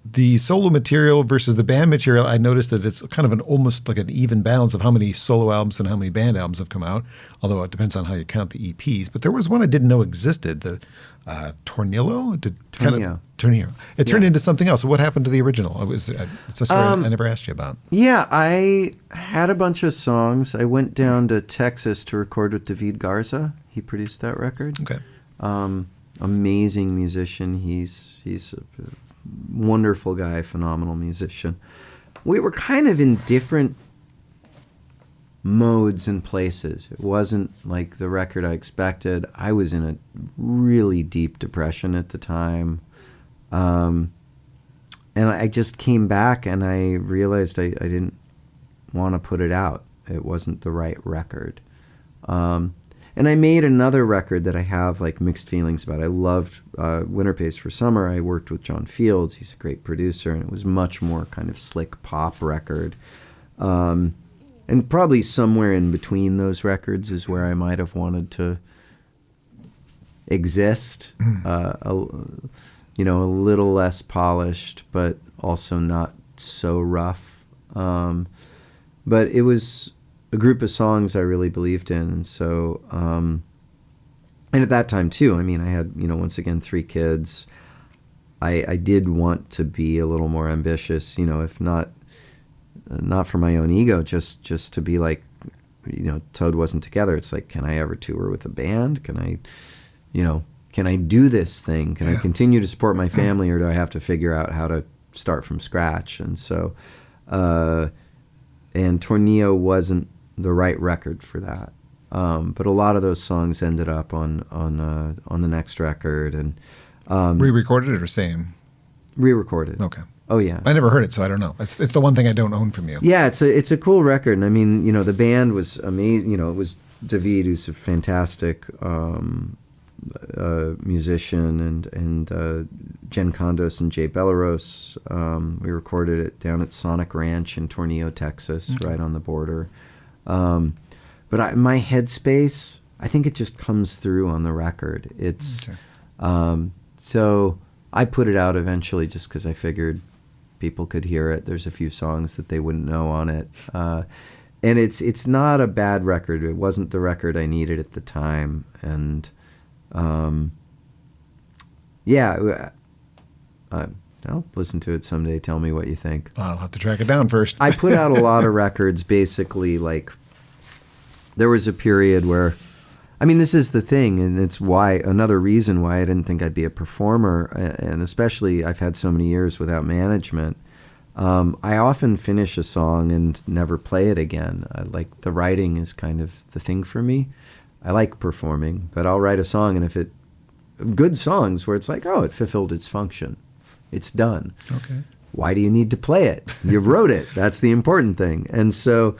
The solo material versus the band material, I noticed that it's kind of almost like an even balance of how many solo albums and how many band albums have come out, although it depends on how you count the EPs. But there was one I didn't know existed, the Tornillo? Tornillo. It turned into something else. So what happened to the original? It's a story I never asked you about. Yeah, I had a bunch of songs. I went down to Texas to record with David Garza. He produced that record. Okay. Amazing musician. He's a wonderful guy, phenomenal musician. We were kind of in different modes and places. It wasn't like the record I expected. I was in a really deep depression at the time. And I just came back and I realized I didn't want to put it out. It wasn't the right record. And I made another record that I have like mixed feelings about. I loved Winter Pays for Summer. I worked with John Fields. He's a great producer, and it was much more kind of slick pop record. And probably somewhere in between those records is where I might have wanted to exist. A little less polished, but also not so rough. But it was a group of songs I really believed in, and so and at that time too, I mean, I had once again 3 kids. I did want to be a little more ambitious, if not for my own ego, just to be like, Toad wasn't together. It's like, can I ever tour with a band? Can I do this thing? Can I continue to support my family, or do I have to figure out how to start from scratch? And so, and Tornillo wasn't the right record for that. But a lot of those songs ended up on the next record, and re-recorded it or same? Re-recorded. Okay. Oh yeah. I never heard it, so I don't know. It's the one thing I don't own from you. Yeah, it's a cool record. And I mean, the band was amazing. It was David, who's a fantastic musician, and Jen Condos and Jay Bellaros. We recorded it down at Sonic Ranch in Tornillo, Texas, right on the border. But my headspace, I think it just comes through on the record. It's so I put it out eventually just because I figured people could hear it. There's a few songs that they wouldn't know on it, and it's not a bad record. It wasn't the record I needed at the time, and I'll listen to it someday. Tell me what you think. I'll have to track it down first. I put out a lot of records, basically, like, there was a period where, I mean, this is the thing, and it's another reason why I didn't think I'd be a performer, and especially I've had so many years without management. I often finish a song and never play it again. Like, the writing is kind of the thing for me. I like performing, but I'll write a song, and good songs where it's like, oh, it fulfilled its function. It's done. Okay. Why do you need to play it? You wrote it. That's the important thing. And so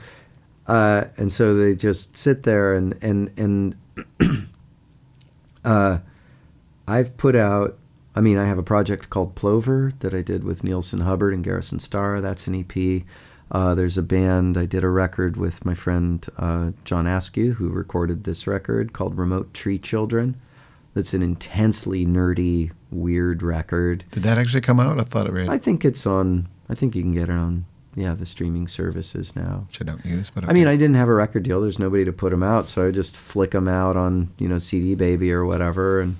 they just sit there, and I've put out, I mean, I have a project called Plover that I did with Nielsen Hubbard and Garrison Starr. That's an EP. There's a band, I did a record with my friend John Askew, who recorded this record called Remote Tree Children. That's an intensely nerdy, weird record. Did that actually come out? I thought it read. I think it's on, I think you can get it on, the streaming services now. Which I don't use, but okay. I mean, I didn't have a record deal. There's nobody to put them out, so I just flick them out on, CD Baby or whatever, and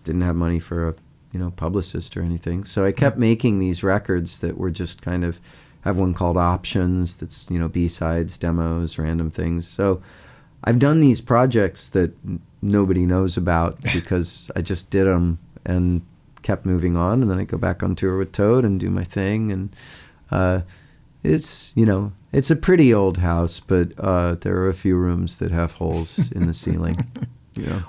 didn't have money for a, publicist or anything. So I kept making these records that were just kind of, I have one called Options that's, B-sides, demos, random things. So I've done these projects that nobody knows about because I just did them and kept moving on, and then I go back on tour with Toad and do my thing. And it's, it's a pretty old house, but there are a few rooms that have holes in the ceiling.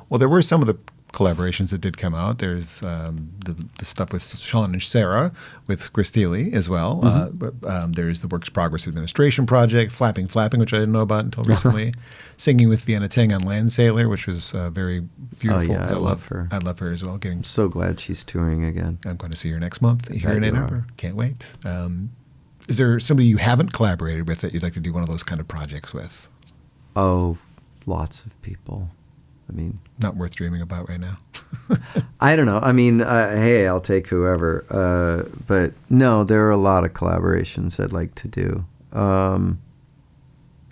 Well, there were some of the collaborations that did come out. There's the stuff with Sean and Sarah with Chris Thiele as well. There's the Works Progress Administration Project, Flapping, which I didn't know about until recently. Singing with Vienna Ting on Land Sailor, which was very beautiful. Oh, yeah, I love her. I love her as well. I'm so glad she's touring again. I'm going to see her next month here in Ann Arbor. Can't wait. Is there somebody you haven't collaborated with that you'd like to do one of those kind of projects with? Oh, lots of people. I mean, not worth dreaming about right now. I don't know. I mean, hey, I'll take whoever. But no, there are a lot of collaborations I'd like to do.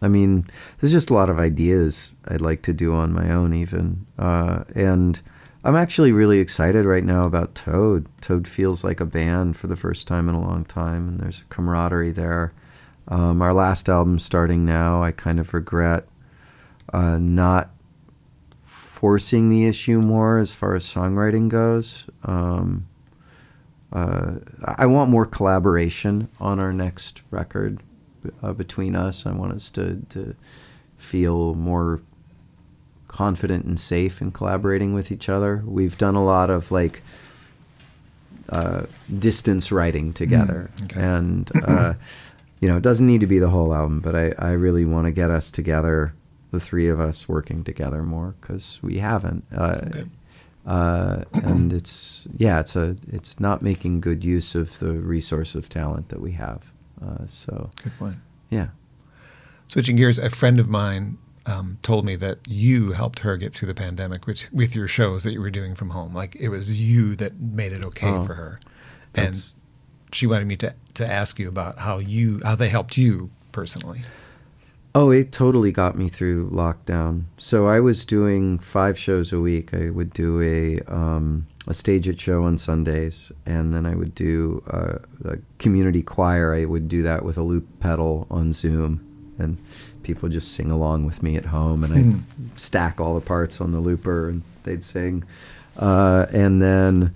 I mean, there's just a lot of ideas I'd like to do on my own even. And I'm actually really excited right now about Toad. Toad feels like a band for the first time in a long time, and there's a camaraderie there. Our last album's starting now. I kind of regret not forcing the issue more as far as songwriting goes. I want more collaboration on our next record between us. I want us to feel more confident and safe in collaborating with each other. We've done a lot of distance writing together. Okay. And it doesn't need to be the whole album, but I really want to get us together, the three of us working together more, because we haven't. And it's not making good use of the resource of talent that we have. So good point. Yeah. Switching gears, a friend of mine told me that you helped her get through the pandemic with your shows that you were doing from home. Like it was you that made it okay for her. And she wanted me to ask you about how they helped you personally. Oh, it totally got me through lockdown. So I was doing 5 shows a week. I would do a stage at show on Sundays, and then I would do a community choir. I would do that with a loop pedal on Zoom, and people just sing along with me at home, and I'd stack all the parts on the looper, and they'd sing. And then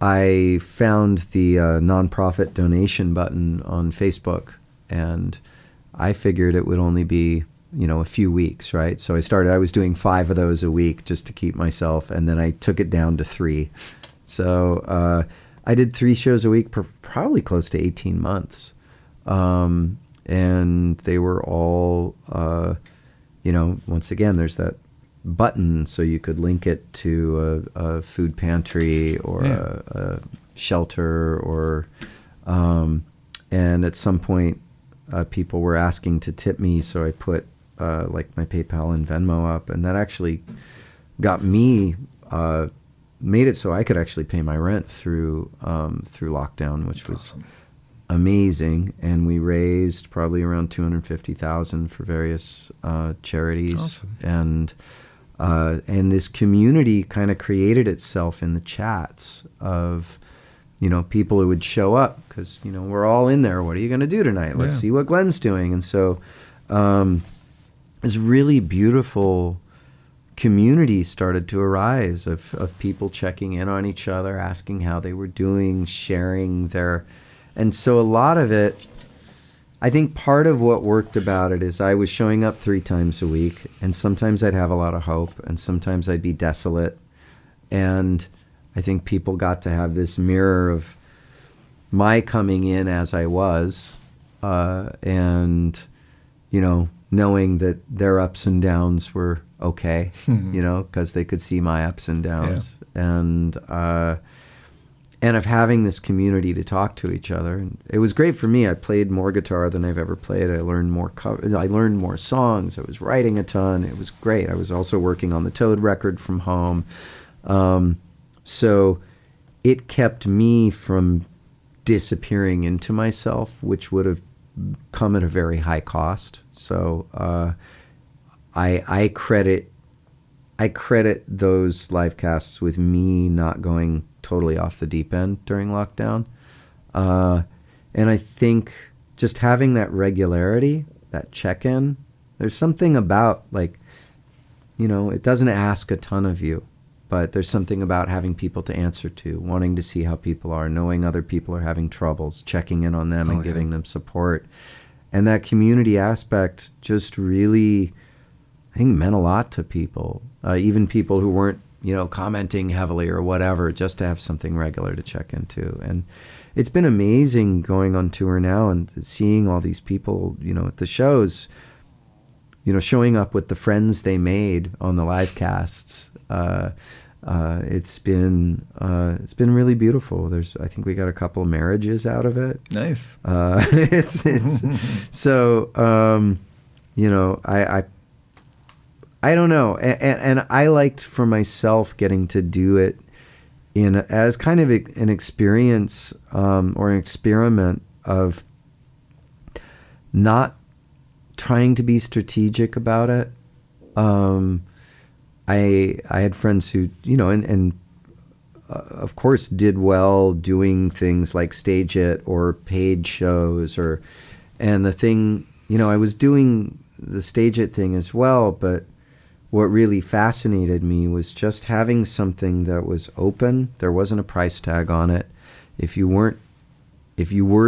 I found the nonprofit donation button on Facebook, and I figured it would only be, a few weeks, right? So I was doing 5 of those a week just to keep myself, and then I took it down to 3. So I did 3 shows a week for probably close to 18 months. And they were all, once again, there's that button so you could link it to a food pantry or a shelter or, and at some point, people were asking to tip me, so I put my PayPal and Venmo up, and that actually got me made it so I could actually pay my rent through lockdown, which was awesome. Amazing. And we raised probably around $250,000 for various charities. Awesome. And this community kind of created itself in the chats of people who would show up because, we're all in there. What are you going to do tonight? Let's see what Glen's doing. And so this really beautiful community started to arise of people checking in on each other, asking how they were doing, sharing their... And so a lot of it, I think part of what worked about it is I was showing up 3 times a week, and sometimes I'd have a lot of hope, and sometimes I'd be desolate. And I think people got to have this mirror of my coming in as I was, and, knowing that their ups and downs were okay, because they could see my ups and downs. Yeah. And of having this community to talk to each other. And it was great for me. I played more guitar than I've ever played. I learned more I learned more songs. I was writing a ton. It was great. I was also working on the Toad record from home. So it kept me from disappearing into myself, which would have come at a very high cost. So I credit those live casts with me not going totally off the deep end during lockdown. And I think just having that regularity, that check-in, there's something about it doesn't ask a ton of you. but there's something about having people to answer to, wanting to see how people are, knowing other people are having troubles, checking in on them and giving them support. And that community aspect just really, I think, meant a lot to people, even people who weren't, commenting heavily or whatever, just to have something regular to check into. And it's been amazing going on tour now and seeing all these people, at the shows, showing up with the friends they made on the live casts. It's been really beautiful. I think we got a couple of marriages out of it. Nice. It's so, I don't know. And I liked for myself getting to do it as kind of an experience, or an experiment of not trying to be strategic about it. I had friends who, of course did well doing things like Stage It or paid shows and the thing, I was doing the Stage It thing as well, but what really fascinated me was just having something that was open. There wasn't a price tag on it. If you were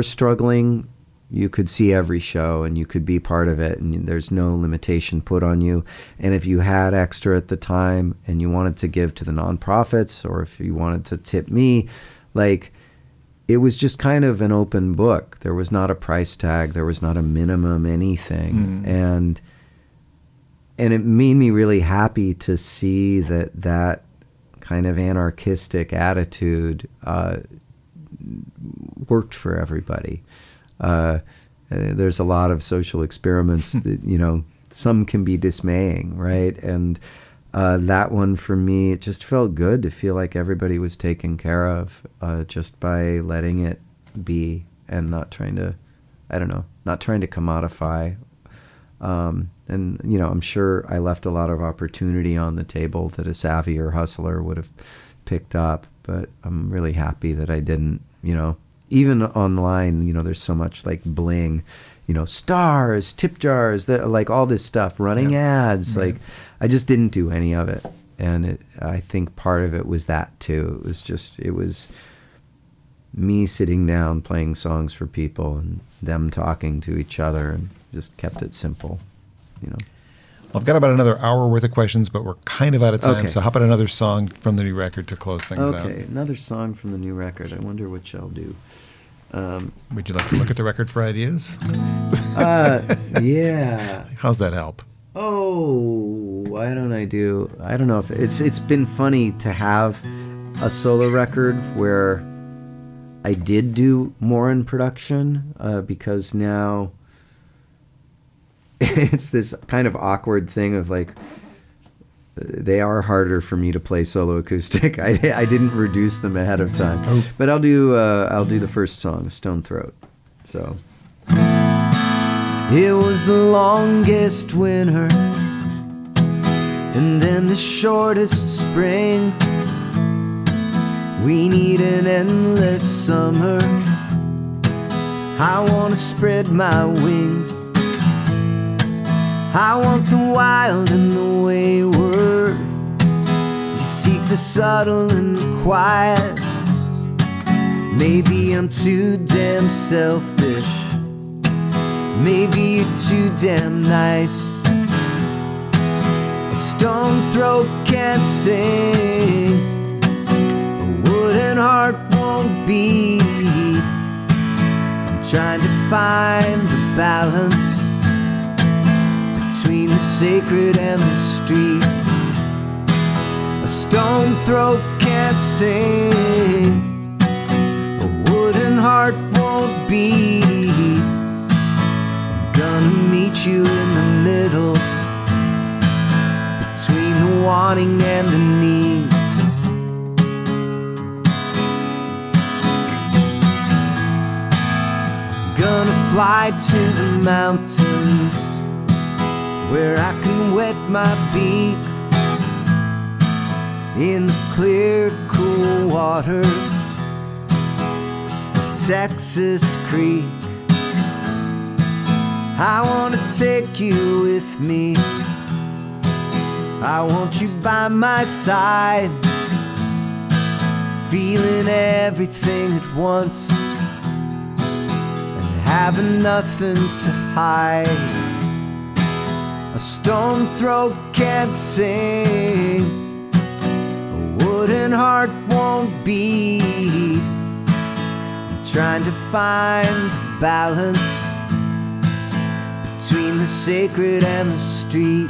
struggling, you could see every show and you could be part of it, and there's no limitation put on you. And if you had extra at the time and you wanted to give to the nonprofits, or if you wanted to tip me, it was just kind of an open book. There was not a price tag. There was not a minimum anything. And it made me really happy to see that kind of anarchistic attitude worked for everybody. There's a lot of social experiments that, some can be dismaying, right? And that one for me, it just felt good to feel like everybody was taken care of just by letting it be and not trying to commodify. And, I'm sure I left a lot of opportunity on the table that a savvier hustler would have picked up, but I'm really happy that I didn't, even online, there's so much bling, stars, tip jars, all this stuff, running ads. Right. I just didn't do any of it. And I think part of it was that too. It was me sitting down, playing songs for people and them talking to each other, and just kept it simple, Well, I've got about another hour worth of questions, but we're kind of out of time. Okay. So how about another song from the new record to close things out? Okay, another song from the new record. I wonder which I'll do. Would you like to look at the record for ideas? Yeah. How's that help? Oh, why don't I don't know if it's been funny to have a solo record where I did do more in production, because now it's this kind of awkward thing of they are harder for me to play solo acoustic. I didn't reduce them ahead of time. Oh. But I'll do the first song, Stone Throat. So it was the longest winter and then the shortest spring. We need an endless summer. I want to spread my wings. I want the wild and the wayward. You seek the subtle and the quiet. Maybe I'm too damn selfish. Maybe you're too damn nice. A stone throat can't sing. A wooden heart won't beat. I'm trying to find the balance between the sacred and the street. A stone throat can't sing. A wooden heart won't beat. I'm gonna meet you in the middle, between the wanting and the need. I'm gonna fly to the mountains where I can wet my beak in the clear, cool waters of Texas Creek. I want to take you with me. I want you by my side. feeling everything at once, and having nothing to hide. A stone throat can't sing, a wooden heart won't beat. I'm trying to find balance between the sacred and the street.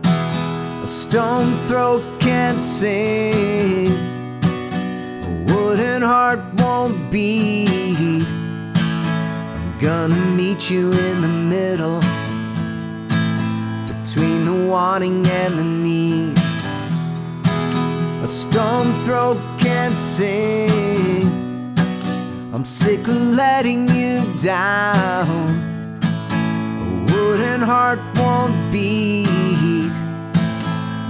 A stone throat can't sing, a wooden heart won't beat. I'm gonna meet you in the middle, between the wanting and the need. A stone throat can't sing, I'm sick of letting you down. A wooden heart won't beat,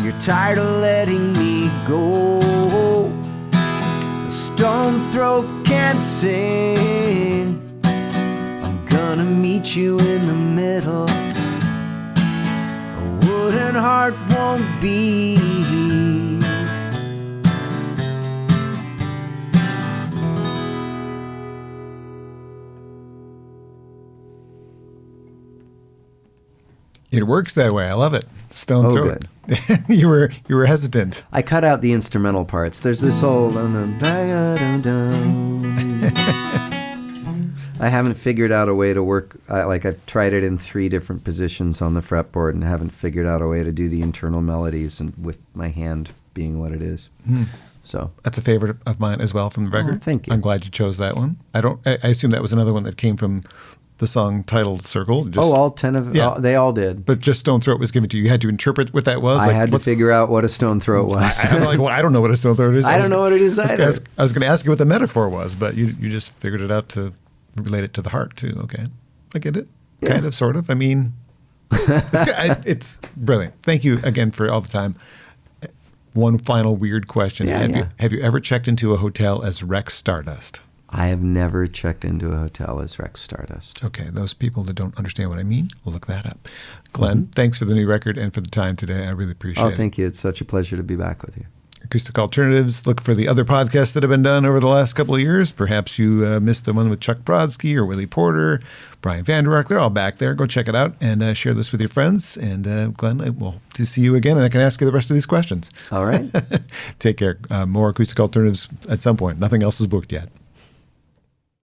you're tired of letting me go. A stone throat can't sing, I'm gonna meet you in the middle. A wooden heart won't beat. It works that way. I love it. Stone Oh, throat. you were hesitant. I cut out the instrumental parts. There's this whole I haven't figured out a way to work. I've tried it in 3 different positions on the fretboard and haven't figured out a way to do the internal melodies, and with my hand being what it is. So That's a favorite of mine as well from the record. thank you. I'm glad you chose that one. I assume that was another one that came from the song titled Circle. all 10 of Yeah. they all did. But just Stone Throat was given to you. You had to interpret what that was. I had to figure out what a stone throat was. I'm like, well, I don't know what a stone throat is. I don't know what it is either. I was going to ask you what the metaphor was, but you just figured it out to relate it to the heart too. Okay, I get it. Yeah. Kind of, sort of. I mean, it's, it's brilliant. Thank you again for all the time. One final weird question: Have you ever checked into a hotel as Rex Stardust? I have never checked into a hotel as Rex Stardust. Okay, those people that don't understand what I mean, will look that up. Glenn, thanks for the new record and for the time today. I really appreciate it. Oh, thank you. It's such a pleasure to be back with you. Acoustic Alternatives. Look for the other podcasts that have been done over the last couple of years. Perhaps you missed the one with Chuck Brodsky or Willie Porter, Brian Vander Ark. They're all back there. Go check it out and share this with your friends. And Glenn, I will to see you again, and I can ask you the rest of these questions. All right. Take care. More Acoustic Alternatives at some point. Nothing else is booked yet.